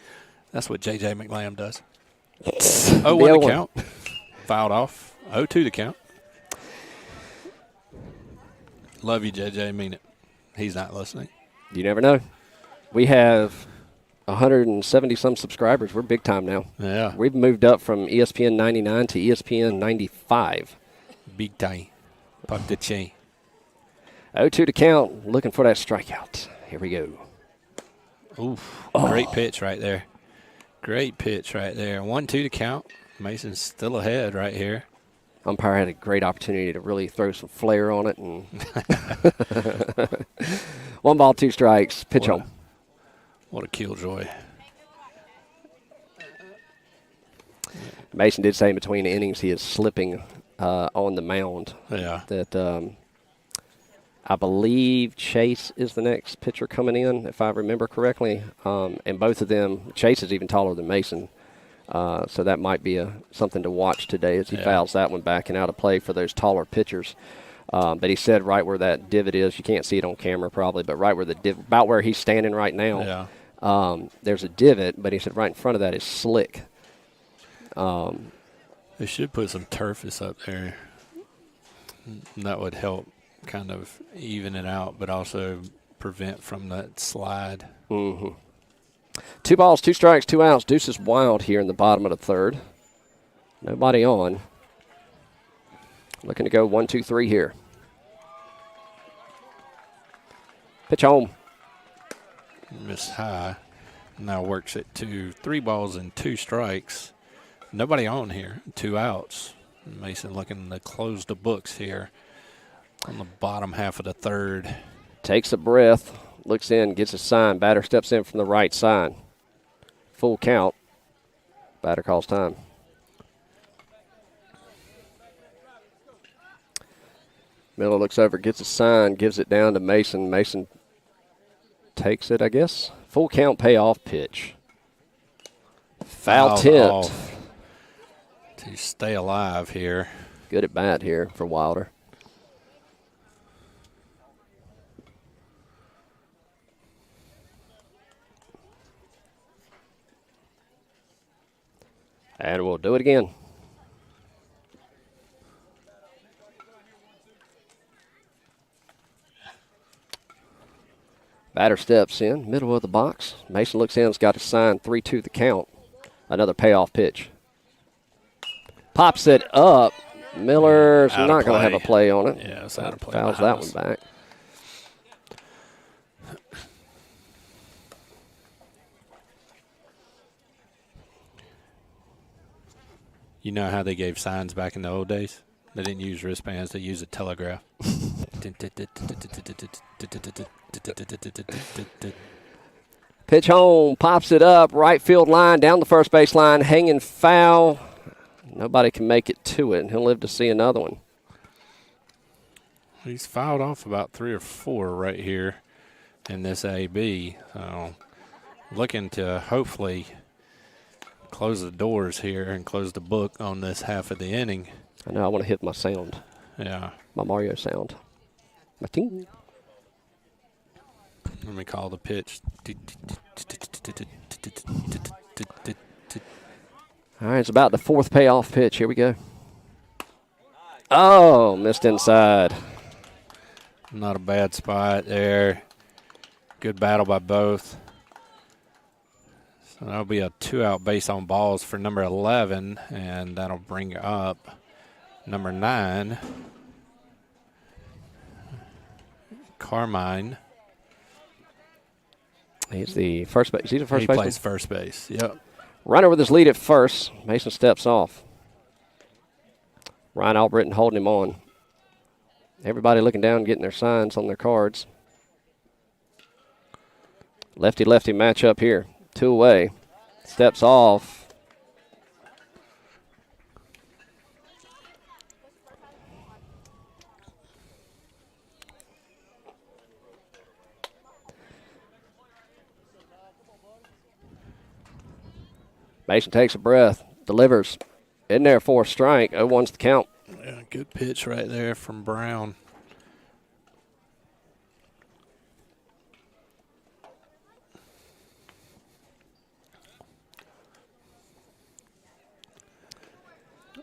That's what J.J. McLam does. 0-1 to count. Fouled off. 0-2 to count. Love you, J.J. Mean it. He's not listening. You never know. We have 170-some subscribers. We're big time now. Yeah. We've moved up from ESPN 99 to ESPN 95. Big time. Pop the chain. 0-2 to count. Looking for that strikeout. Here we go. Oof. Great pitch right there. Great pitch right there. 1-2 to count. Mason's still ahead right here. Umpire had a great opportunity to really throw some flair on it. And 1 ball, 2 strikes. Pitch home. What a killjoy. Mason did say in between innings he is slipping on the mound. Yeah. That I believe Chase is the next pitcher coming in, if I remember correctly. And both of them, Chase is even taller than Mason. So that might be something to watch today as he fouls that one back and out of play for those taller pitchers. But he said right where that divot is, you can't see it on camera probably, but right where about where he's standing right now, there's a divot, but he said right in front of that is slick. They should put some turfs up there. That would help kind of even it out, but also prevent from that slide. Mm-hmm. 2 balls, 2 strikes, 2 outs. Deuce is wild here in the bottom of the 3rd. Nobody on. Looking to go 1, 2, 3 here. Pitch home. Miss high. Now works it to 3 balls and 2 strikes. Nobody on here. 2 outs. Mason looking to close the books here on the bottom half of the 3rd. Takes a breath. Looks in, gets a sign. Batter steps in from the right side. Full count. Batter calls time. Miller looks over, gets a sign, gives it down to Mason. Mason takes it, I guess. Full count payoff pitch. Foul tipped. To stay alive here. Good at bat here for Wilder. And we'll do it again. Batter steps in, middle of the box. Mason looks in, has got a sign, 3-2 the count. Another payoff pitch. Pops it up. Miller's not going to have a play on it. Yeah, it's out of play. Fouls that one back. You know how they gave signs back in the old days? They didn't use wristbands. They used a telegraph. Pitch home, pops it up, right field line, down the first base line, hanging foul. Nobody can make it to it, and he'll live to see another one. He's fouled off about 3 or 4 right here in this AB. So looking to hopefully close the doors here and close the book on this half of the inning. I know I want to hit my sound. Yeah. My Mario sound. My ting. Let me call the pitch. All right, it's about the fourth payoff pitch. Here we go. Oh, missed inside. Not a bad spot there. Good battle by both. So that'll be a 2-out base on balls for number 11, and that'll bring up number 9, Carmine. He's the first base. Is he the first He baseman? plays first base. Yep. Runner with his lead at first. Mason steps off. Ryan Albritton holding him on. Everybody looking down, getting their signs on their cards. Lefty-lefty matchup here. 2 away. Steps off. Mason takes a breath. Delivers. In there for a strike. 0-1's the count. Yeah, good pitch right there from Brown.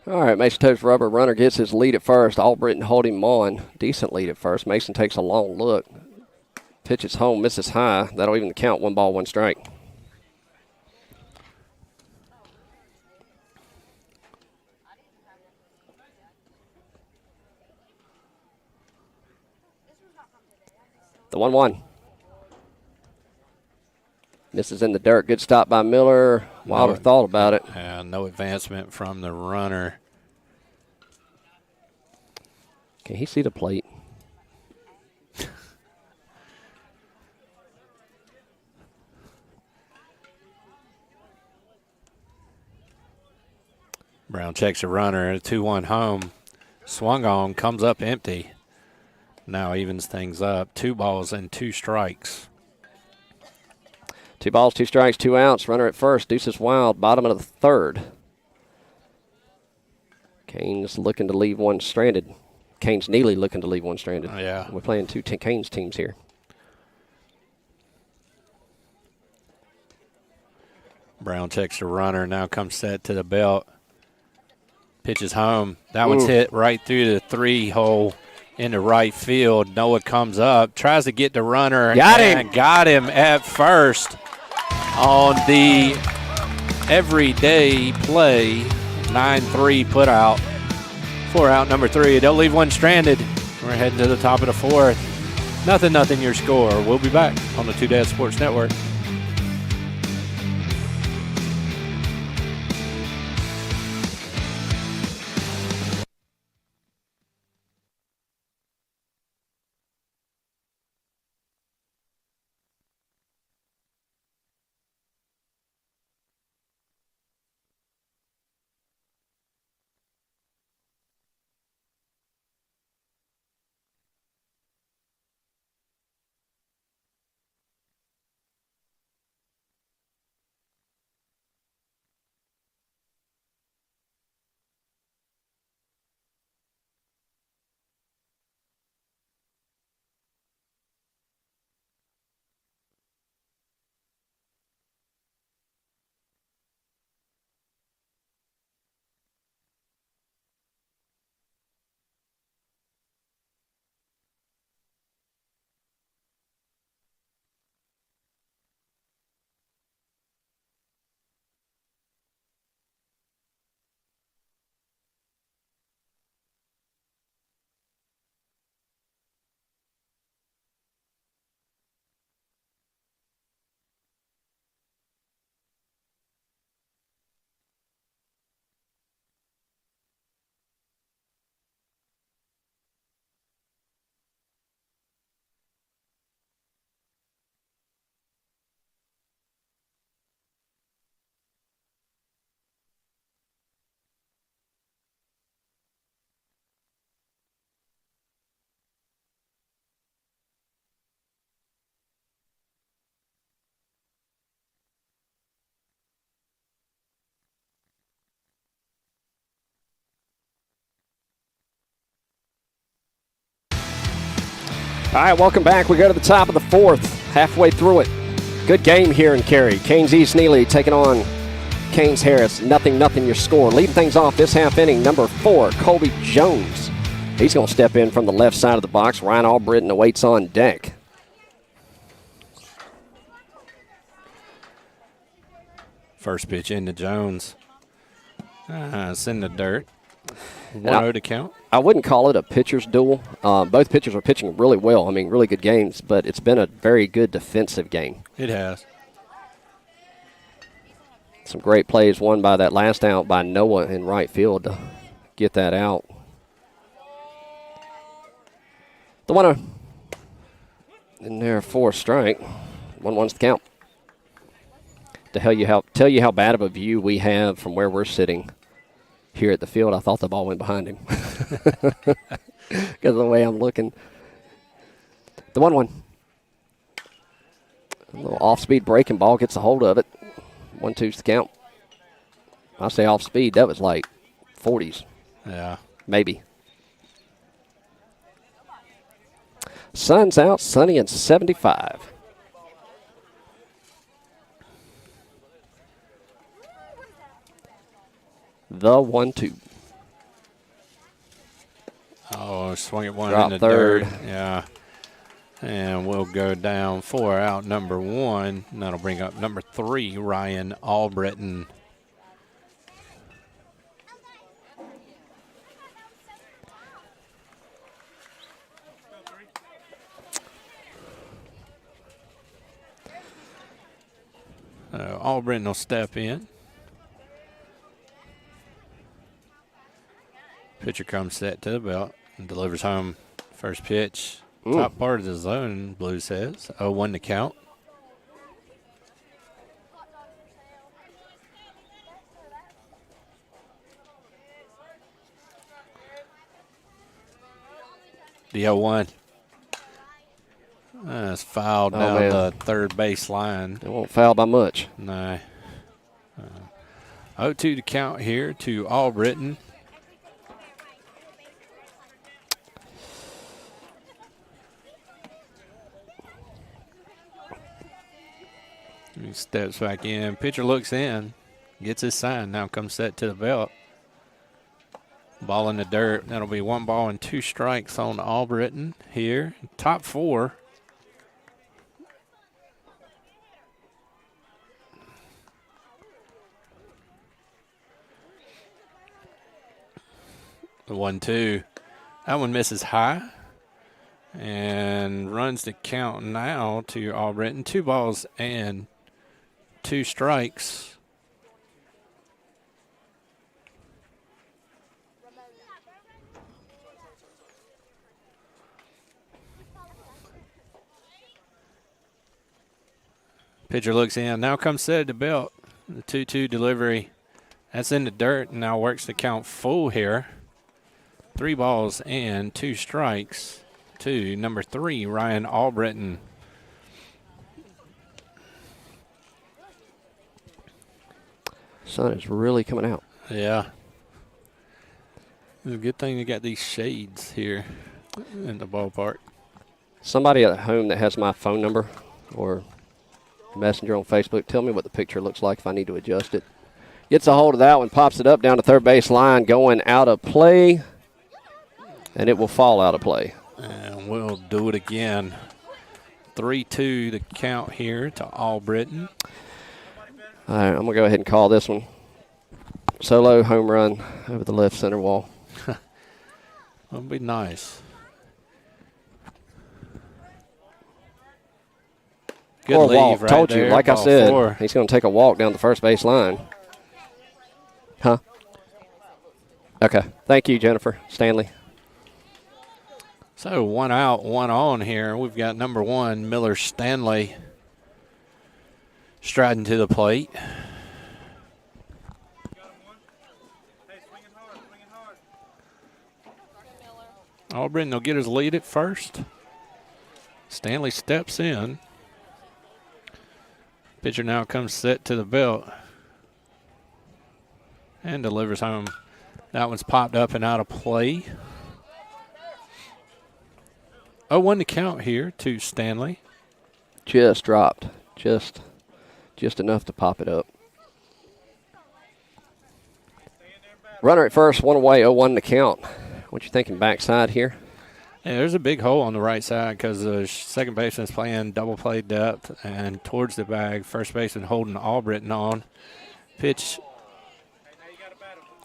All right, Mason takes rubber. Runner gets his lead at first. Albritton holding him on. Decent lead at first. Mason takes a long look. Pitches home, misses high. That'll even the count. 1 ball, 1 strike. The 1-1. Misses in the dirt. Good stop by Miller. Wilder thought about it. No advancement from the runner. Can he see the plate? Brown checks a runner. A 2-1 home. Swung on. Comes up empty. Now evens things up. 2 balls and 2 strikes. 2 balls, 2 strikes, 2 outs. Runner at first. Deuces wild. Bottom of the third. Canes looking to leave one stranded. East-Neely looking to leave one stranded. Oh, yeah. We're playing 2 Canes teams here. Brown checks the runner. Now comes set to the belt. Pitches home. That one's hit right through the 3-hole into right field. Noah comes up. Tries to get the runner. Got him. Got him at first on the everyday play. 9-3 put out. 4 out, number 3. They'll leave one stranded. We're heading to the top of the 4th. 0-0 your score. We'll be back on the Two Dads Sports Network. right, welcome back. We go to the top of the fourth, halfway through it. Good game here in Cary. CANES East-Neely taking on CANES Harris. 0-0 your score. Leading things off this half inning, number 4, Colby Jones. He's going to step in from the left side of the box. Ryan Albritton awaits on deck. First pitch into Jones. It's in the dirt. 1-0 to count. I wouldn't call it a pitcher's duel. Both pitchers are pitching really well. I mean, really good games, but it's been a very good defensive game. It has. Some great plays won by that last out by Noah in right field to get that out. The 1-0 in there for a strike. 1-1's the count. To tell you how bad of a view we have from where we're sitting here at the field, I thought the ball went behind him because of the way I'm looking. The 1-1. A little off-speed breaking ball gets a hold of it. 1-2's the count. I say off-speed. That was like 40s. Yeah. Maybe. Sun's out, sunny and 75. The 1-2. Oh, swung at one Drop in the third. dirt. Yeah. And we'll go down 4 out number 1. And that'll bring up number 3, Ryan Albritton. Albritton will step in. Pitcher comes set to the belt and delivers home first pitch. Top part of the zone, Blue says. 0-1 to count. The 0-1. It's fouled down the third base line. It won't foul by much. No. 0-2 to count here to Albritton. He steps back in. Pitcher looks in. Gets his sign. Now comes set to the belt. Ball in the dirt. That'll be 1 ball and 2 strikes on Albritton here. Top 4. The 1-2. That one misses high. And runs the count now to Albritton. 2 balls and 2 strikes. Pitcher looks in. Now comes set to belt. The 2-2 delivery. That's in the dirt and now works the count full here. 3 balls and 2 strikes to number 3, Ryan Albritton. Sun is really coming out. Yeah. It's a good thing you got these shades here in the ballpark. Somebody at home that has my phone number or messenger on Facebook, tell me what the picture looks like if I need to adjust it. Gets a hold of that one, pops it up down to third base line, going out of play, and it will fall out of play. And we'll do it again. 3-2 the count here to Albritton. All right, I'm going to go ahead and call this one. Solo home run over the left center wall. That'll be nice. Good Or leave walk. right Told there. you, like I Ball said, 4. he's going to take a walk down the first base line. Huh? Okay. Thank you, Jennifer Stanley. So 1 out, 1 on here. We've got number 1, Miller Stanley, striding to the plate. Albritton will get his lead at first. Stanley steps in. Pitcher now comes set to the belt and delivers home. That one's popped up and out of play. 0-1 to count here to Stanley. Just dropped. Just enough to pop it up. Runner at first, one away, 0-1 to count. What you thinking backside here? Yeah, there's a big hole on the right side because the second baseman is playing double play depth and towards the bag. First baseman holding Albritton on. Pitch.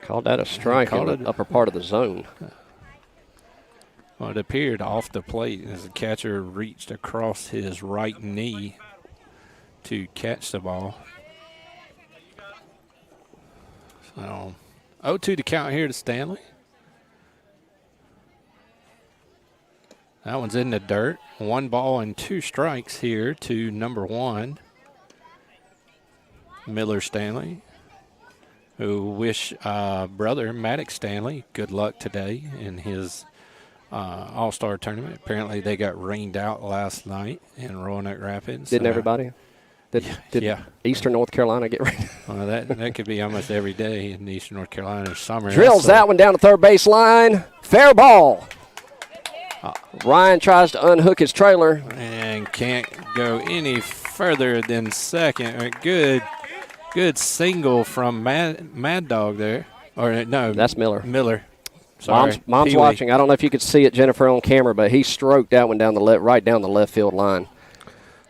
Called that a strike in the upper part of the zone. Well, it appeared off the plate as the catcher reached across his right knee to catch the ball. So 0-2 to count here to Stanley. That one's in the dirt. 1 ball and 2 strikes here to number 1, Miller Stanley, who wish brother Maddox Stanley good luck today in his All-Star tournament. Apparently they got rained out last night in Roanoke Rapids. Didn't everybody? Did yeah. Eastern North Carolina get rained? Well, that could be almost every day in Eastern North Carolina summer. Drills that one down the third base line. Fair ball. Ryan tries to unhook his trailer. And can't go any further than second. A good single from Mad Dog there. Or no. That's Miller. Miller. Sorry. Mom's watching. I don't know if you could see it, Jennifer, on camera, but he stroked that one down right down the left field line.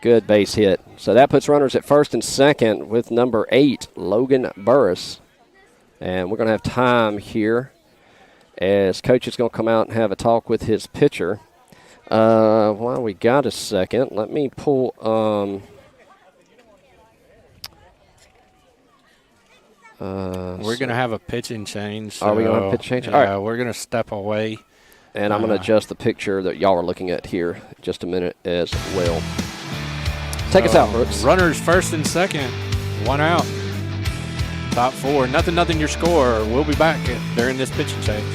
Good base hit. So that puts runners at first and second with number 8, Logan Burris. And we're going to have time here as Coach is going to come out and have a talk with his pitcher. While we got a second, let me pull we're going to have a pitching change. So, are we going to have a pitch change? All right. We're going to step away. And I'm going to adjust the picture that y'all are looking at here in just a minute as well. Take us out, Brooks. Runners first and second. 1 out. Top 4. Nothing your score. We'll be back during this pitching change.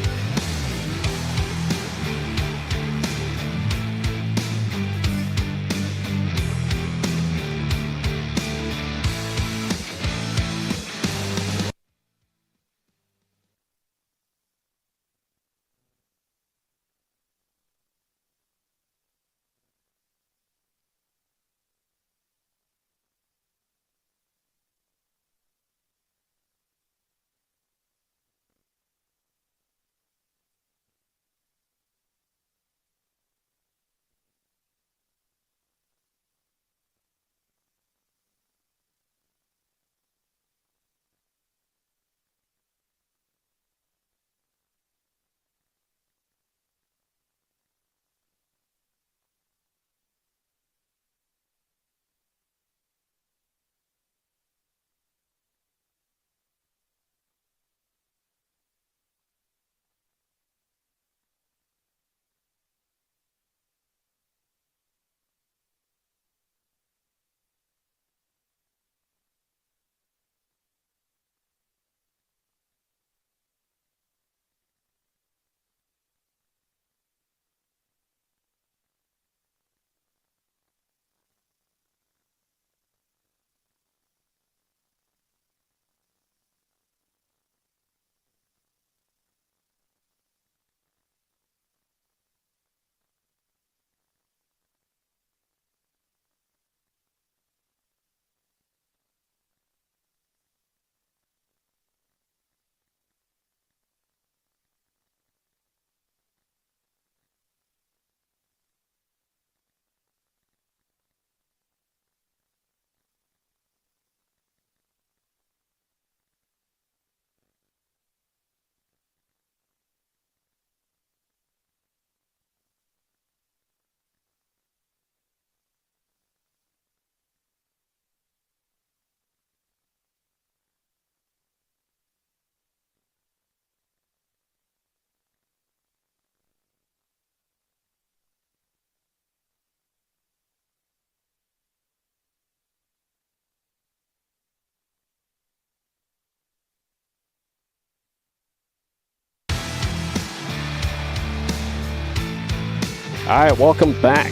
All right, welcome back.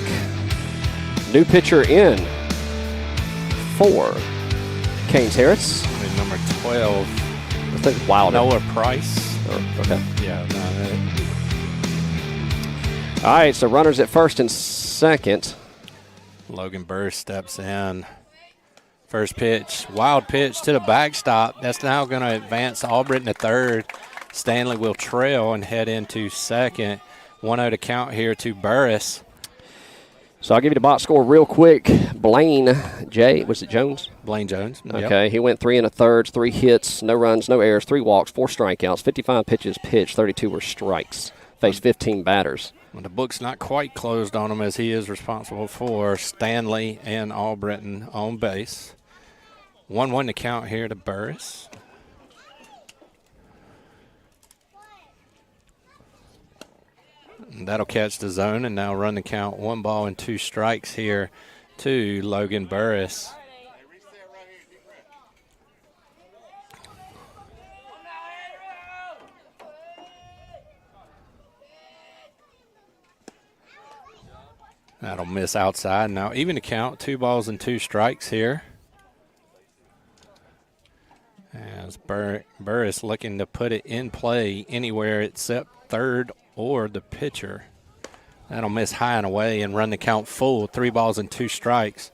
New pitcher in for Canes Harris. And number 12. I think Wilder. Noah Price. Okay. Yeah. All right, so runners at first and second. Logan Burris steps in. First pitch, wild pitch to the backstop. That's now going to advance Albritton to third. Stanley will trail and head into second. 1-0 to count here to Burris. So I'll give you the box score real quick. Blaine was it Jones? Blaine Jones. Okay, Yep. he went 3 1/3, 3 hits, no runs, no errors, 3 walks, 4 strikeouts, 55 pitches pitched, 32 were strikes. Faced 15 batters. Well, the book's not quite closed on him as he is responsible for Stanley and Albritton on base. 1-1 to count here to Burris. And that'll catch the zone and now run the count 1 ball and 2 strikes here to Logan Burris. That'll miss outside. Now even to count 2 balls and 2 strikes here. As Burris looking to put it in play anywhere except third or the pitcher. That'll miss high and away and run the count full. 3 balls and 2 strikes.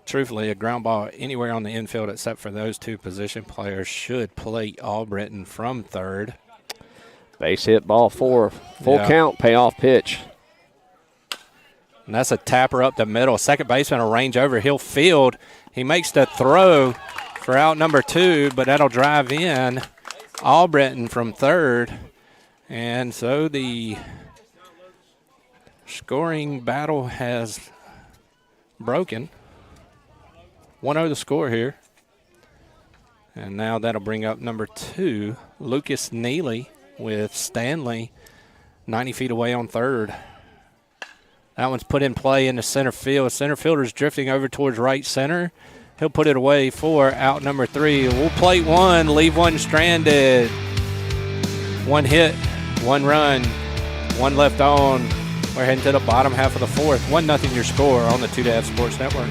Truthfully, a ground ball anywhere on the infield except for those 2 position players should plate Albritton from third. Base hit, ball 4. Full count, payoff pitch. And that's a tapper up the middle. Second baseman will range over. He'll field. He makes the throw for out number 2, but that'll drive in Albritton from third. And so the scoring battle has broken. 1-0 the score here. And now that'll bring up number 2, Lucas Neely, with Stanley 90 feet away on third. That one's put in play in the center field. Center fielder's drifting over towards right center. He'll put it away for out number 3. We'll plate 1, leave 1 stranded. 1 hit, 1 run, 1 left on. We're heading to the bottom half of the 4th. 1-0 your score on the 2-2 Sports Network.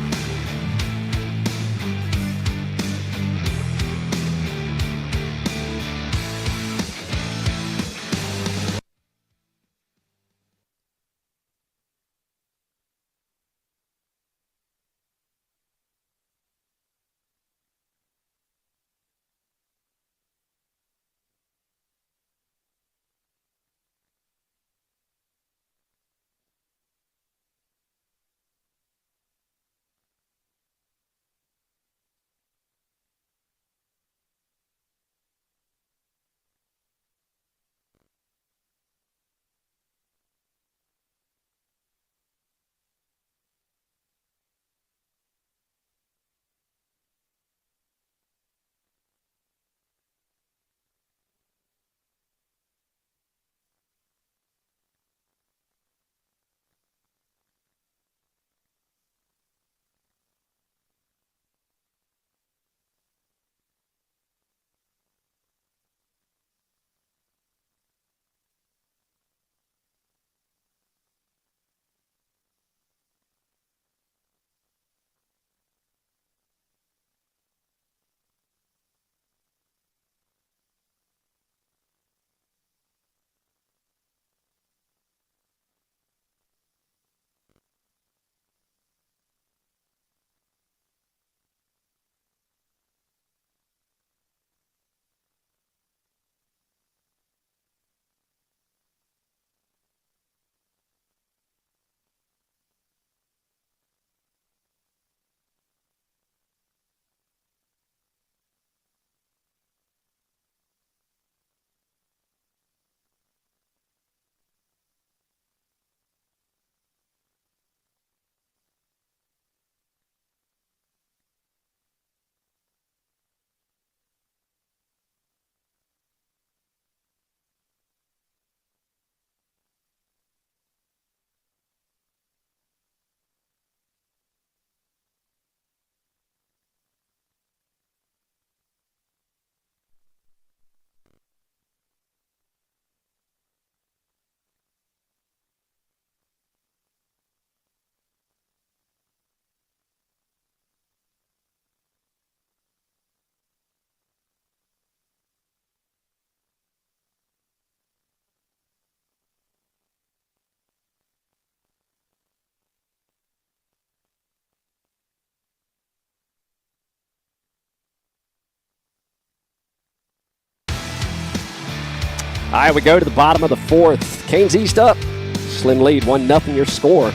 right, we go to the bottom of the fourth. Canes East up. Slim lead, 1-0 your score.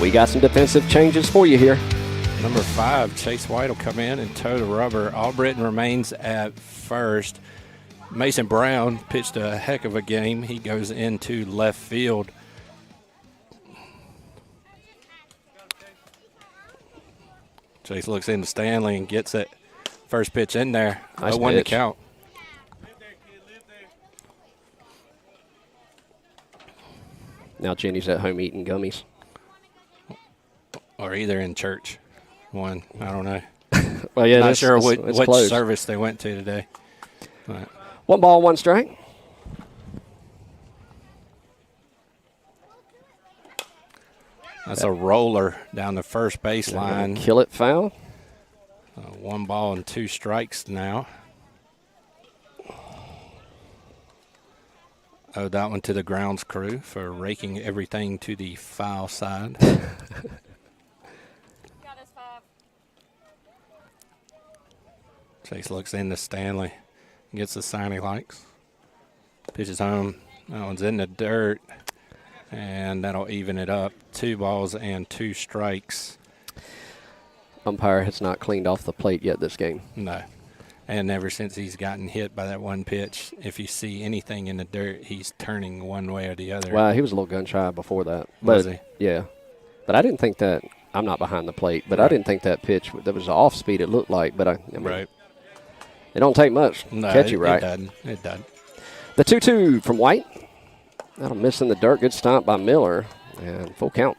We got some defensive changes for you here. Number 5, Chase White will come in and toe the rubber. Albritton remains at first. Mason Brown pitched a heck of a game. He goes into left field. Chase looks into Stanley and gets it. First pitch in there. Nice 0-1 to pitch. count. Now Jenny's at home eating gummies. Or either in church. One, I don't know. Well, yeah, Not sure it's which closed. service they went to today. But 1 ball, 1 strike. that's a roller down the first baseline. Kill it foul. 1 ball and 2 strikes now. Oh, that one to the grounds crew for raking everything to the foul side. Chase looks into Stanley. Gets the sign he likes. Pitches home. That one's in the dirt. And that'll even it up. 2 balls and 2 strikes. Umpire has not cleaned off the plate yet this game. No. And ever since he's gotten hit by that one pitch, if you see anything in the dirt, he's turning one way or the other. Well, he was a little gun shy before that. Was he? Yeah. But I didn't think that – I'm not behind the plate, but I didn't think that pitch – there was an off speed it looked like. But I mean, Right. It don't take much to catch you right. It doesn't. It doesn't. The 2-2 from White. That'll miss in the dirt. Good stomp by Miller. And full count.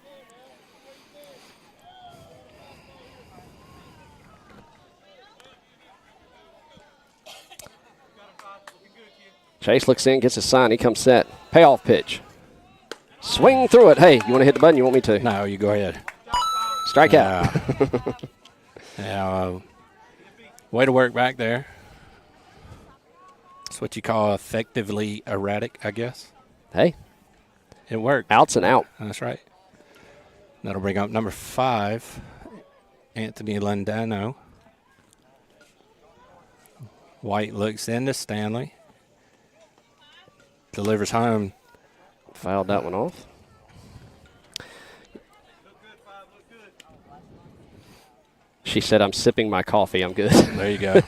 Chase looks in, gets a sign. He comes set. Payoff pitch. Swing through it. Hey, you want to hit the button? You want me to? No, you go ahead. Strikeout. Yeah, way to work back there. That's what you call effectively erratic, I guess. Hey, It worked. outs and out. That's right. That'll bring up number 5, Anthony Lundano. White looks into Stanley. Delivers home. Fouled that one off. She said, I'm sipping my coffee. I'm good. There you go.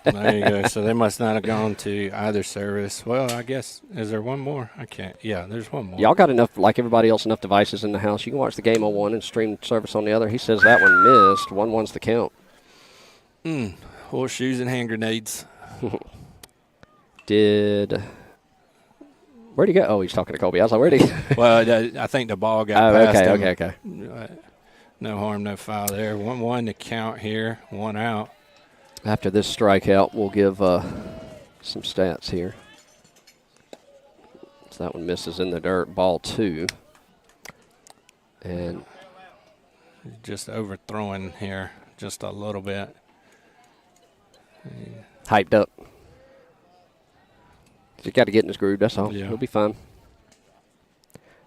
There you go. So they must not have gone to either service. Well, I guess, is there one more? I can't. Yeah, there's one more. Y'all got enough, like everybody else, enough devices in the house. You can watch the game on one and stream service on the other. He says that one missed. 1-1's the count. Horseshoes and hand grenades. Where'd he go? Oh, he's talking to Colby. I was like, where'd he? Well, I think the ball got Oh, past him. okay. No harm, no foul there. 1-1 to count here. 1 out. After this strikeout, we'll give some stats here. So that one misses in the dirt. Ball 2. And Just overthrowing here just a little bit. hyped up. Just got to get in his groove, that's all. Yeah. He'll be fine.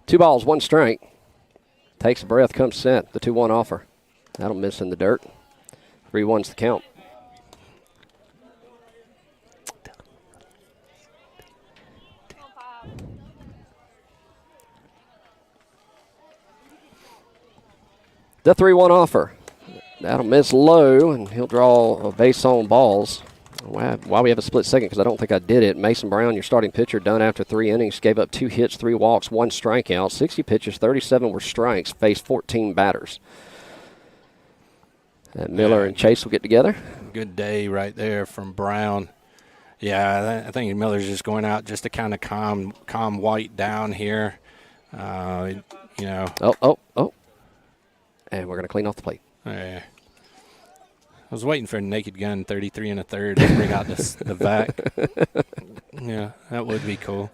2 balls, 1 strike. Takes a breath, comes set. The 2-1 offer. That'll miss in the dirt. 3-1's the count. The 3-1 offer. That'll miss low, and he'll draw a base on balls. Why we have a split second, because I don't think I did it. Mason Brown, your starting pitcher, done after 3 innings. Gave up 2 hits, 3 walks, 1 strikeout. 60 pitches, 37 were strikes. Faced 14 batters. And Miller and Chase will get together. Good day right there from Brown. Yeah, I think Miller's just going out just to kind of calm White down here. You know. Oh. And we're going to clean off the plate. I was waiting for a naked gun 33 1/3 to bring out the vac. Yeah, that would be cool.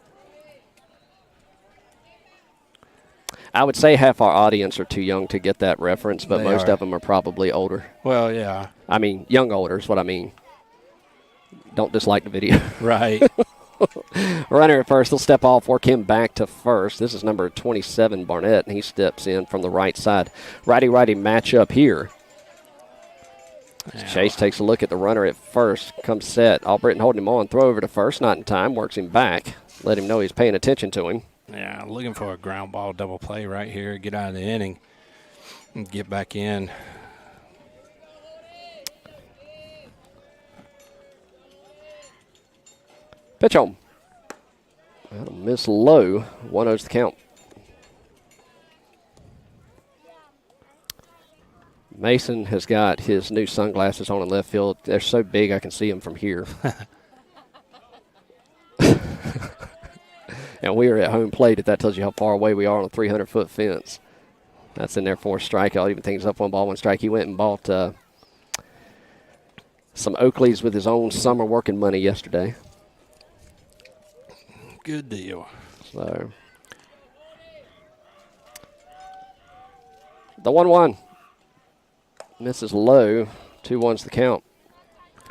I would say half our audience are too young to get that reference, but They most are. of them are probably older. Well, yeah. I mean, young older is what I mean. Don't dislike the video. Right. Runner at first. He'll step off, work him back to first. This is number 27, Barnett, and he steps in from the right side. Righty-righty matchup here. Chase takes a look at the runner at first. Comes set. Albritton holding him on. Throw over to first. Not in time. Works him back. let him know he's paying attention to him. Yeah, looking for a ground ball double play right here. Get out of the inning and get back in. Pitch home. That'll miss low. 1-0's the count. Mason has got his new sunglasses on in left field. They're so big I can see them from here. And we are at home plate, if that tells you how far away we are on a 300-foot fence. That's in there for a strike. I'll even think it's up 1 ball, 1 strike. He went and bought some Oakleys with his own summer working money yesterday. Good deal. So, the 1-1 misses low. 2-1's the count.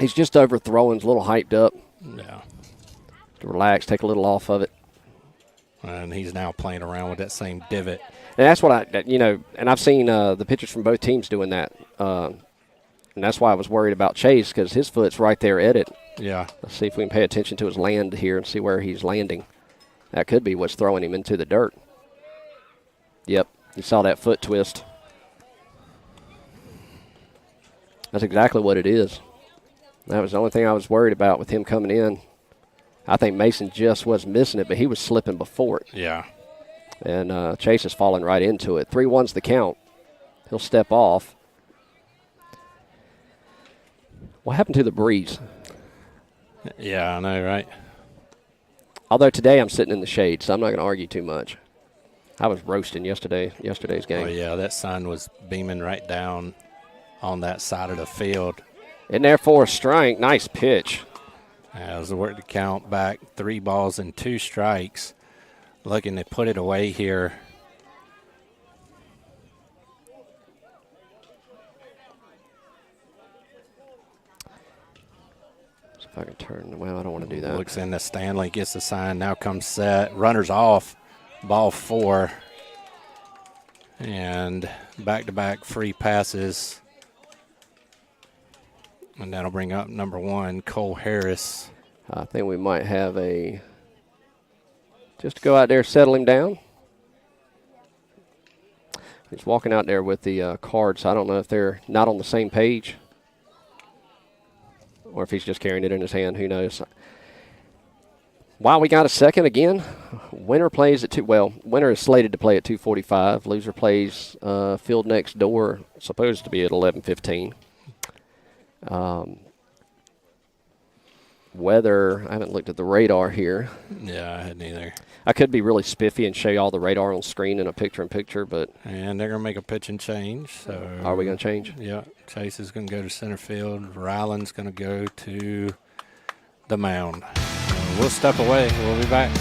He's just overthrowing, a little hyped up. Yeah. To relax, take a little off of it. And he's now playing around with that same divot. And that's what and I've seen the pitchers from both teams doing that. And that's why I was worried about Chase, because his foot's right there at it. Yeah. Let's see if we can pay attention to his land here and see where he's landing. That could be what's throwing him into the dirt. Yep, you saw that foot twist. That's exactly what it is. That was the only thing I was worried about with him coming in. I think Mason just was missing it, but he was slipping before it. Yeah. And Chase is falling right into it. 3-1's the count. He'll step off. What happened to the breeze? Yeah, I know, right? Although today I'm sitting in the shade, so I'm not going to argue too much. I was roasting yesterday's game. Oh, yeah, that sun was beaming right down on that side of the field. In there for a strike. Nice pitch. As the work to count back, 3 balls and 2 strikes. Looking to put it away here. See if I can turn. Well, I don't want to do that. Looks into Stanley, gets the sign. Now comes set. Runners off. Ball 4. And back-to-back free passes. And that'll bring up number 1, Cole Harris. I think we might have just to go out there, settle him down. He's walking out there with the cards. I don't know if they're not on the same page or if he's just carrying it in his hand. Who knows? Wow, we got a second again. Winner plays at 2. Well, winner is slated to play at 2:45. Loser plays field next door, supposed to be at 11:15. Weather, I haven't looked at the radar here. Yeah, I hadn't either. I could be really spiffy and show you all the radar on screen in a picture-in-picture, but... And they're going to make a pitch and change. So Are we going to change? Yeah. Chase is going to go to center field. Ryland's going to go to the mound. We'll step away. We'll be back.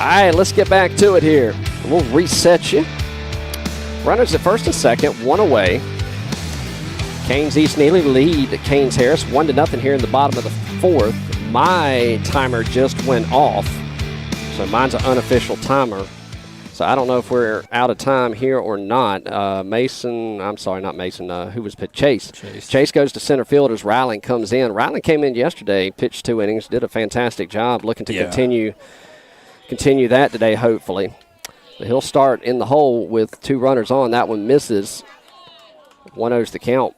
right, let's get back to it here. We'll reset you. Runners at first and second, one away. CANES East-Neely lead CANES Harris 1-0 here in the bottom of the fourth. My timer just went off, so mine's an unofficial timer. So I don't know if we're out of time here or not. Who was pitched? Chase. Chase goes to center field as Ryland comes in. Ryland came in yesterday, pitched 2 innings, did a fantastic job, looking to continue that today, hopefully. But he'll start in the hole with 2 runners on. That one misses. 1-0's the count.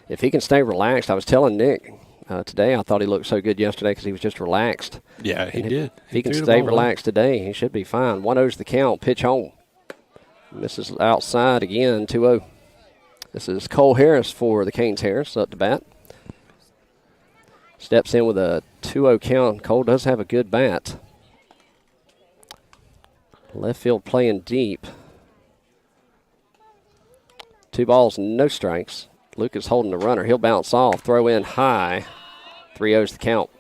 If he can stay relaxed, I was telling Nick today, I thought he looked so good yesterday because he was just relaxed. Yeah, he did. If he can stay relaxed today, he should be fine. 1-0's the count. Pitch home. Misses outside again, 2-0. This is Cole Harris for the CANES Harris up to bat. Steps in with a 2-0 count. Cole does have a good bat. Left field playing deep. 2 balls, no strikes. Lucas holding the runner. He'll bounce off. Throw in high. 3-0's the count.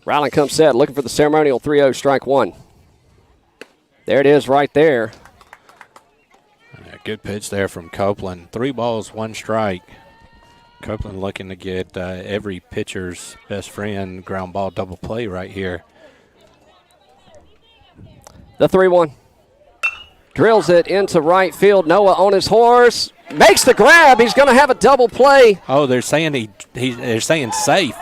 Ryland comes set, looking for the ceremonial 3-0 strike 1. There it is right there. Yeah, good pitch there from Copeland. 3 balls, 1 strike. Copeland looking to get every pitcher's best friend ground ball double play right here. The 3-1. Drills it into right field. Noah on his horse. Makes the grab. He's going to have a double play. Oh, they're saying they're saying safe.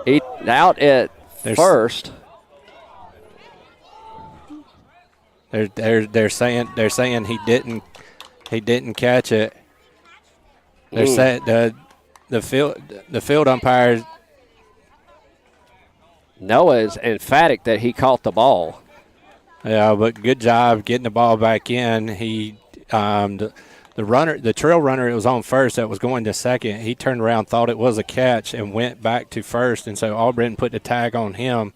He out at first. They're saying he didn't catch it. They're saying the field umpire. Noah is emphatic that he caught the ball. Yeah, but good job getting the ball back in. He the trail runner, it was on first that was going to second. He turned around, thought it was a catch, and went back to first. And so Auburn put the tag on him.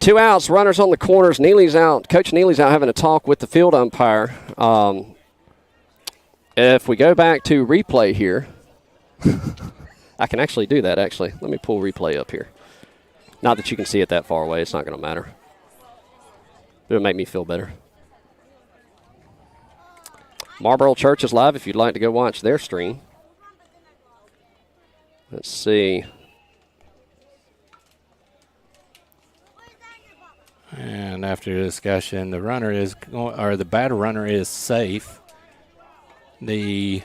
2 outs, runners on the corners. Neely's out. Coach Neely's out having a talk with the field umpire. If we go back to replay here, I can actually do that, actually. Let me pull replay up here. Not that you can see it that far away. It's not going to matter. It'll make me feel better. Marlboro Church is live if you'd like to go watch their stream. Let's see. And after the discussion, the batter runner is safe. He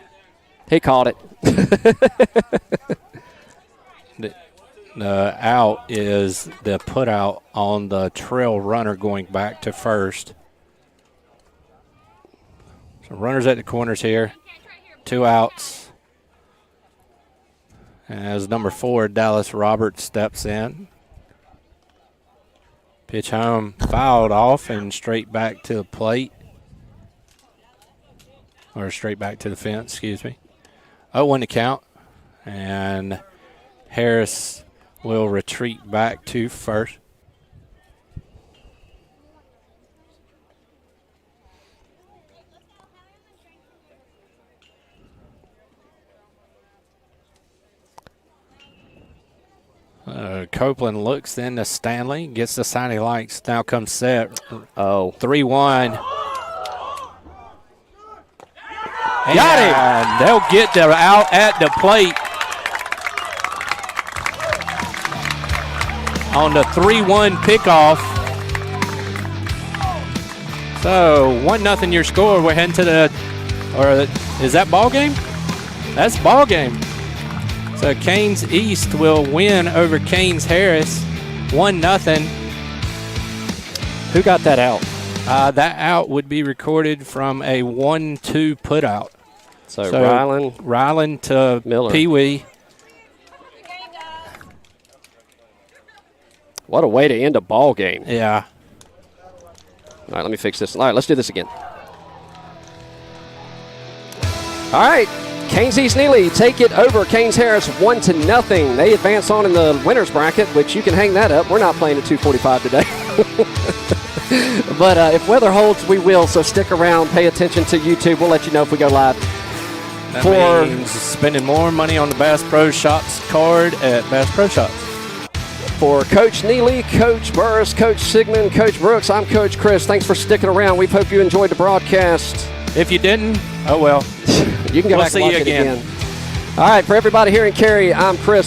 caught it. The out is the put out on the trail runner going back to first. So runners at the corners here. 2 outs. As number 4, Dallas Roberts steps in. Pitch home, fouled off and straight back to the plate. Or straight back to the fence, excuse me. 0-1 to count. And Harris will retreat back to first. Copeland looks into Stanley, gets the sign he likes. Now comes set. 3-1. Got him. They'll get the out at the plate on the 3-1 pickoff. So 1-0 your score. We're heading to is that ball game? That's ball game. So CANES East will win over CANES Harris 1-0. Who got that out? That out would be recorded from a 1-2 put out. So Ryland to Miller. Pee Wee. What a way to end a ball game. Yeah. All right, let me fix this. All right, let's do this again. All right, Canes East-Neely take it over Canes Harris 1-0. They advance on in the winners bracket, which you can hang that up. We're not playing at 2:45 today. But if weather holds, we will. So stick around. Pay attention to YouTube. We'll let you know if we go live. That means spending more money on the Bass Pro Shops card at Bass Pro Shops. For Coach Neely, Coach Burris, Coach Sigmund, Coach Brooks, I'm Coach Chris. Thanks for sticking around. We hope you enjoyed the broadcast. If you didn't, oh well. You can go back and watch it again. All right, for everybody here in Cary, I'm Chris.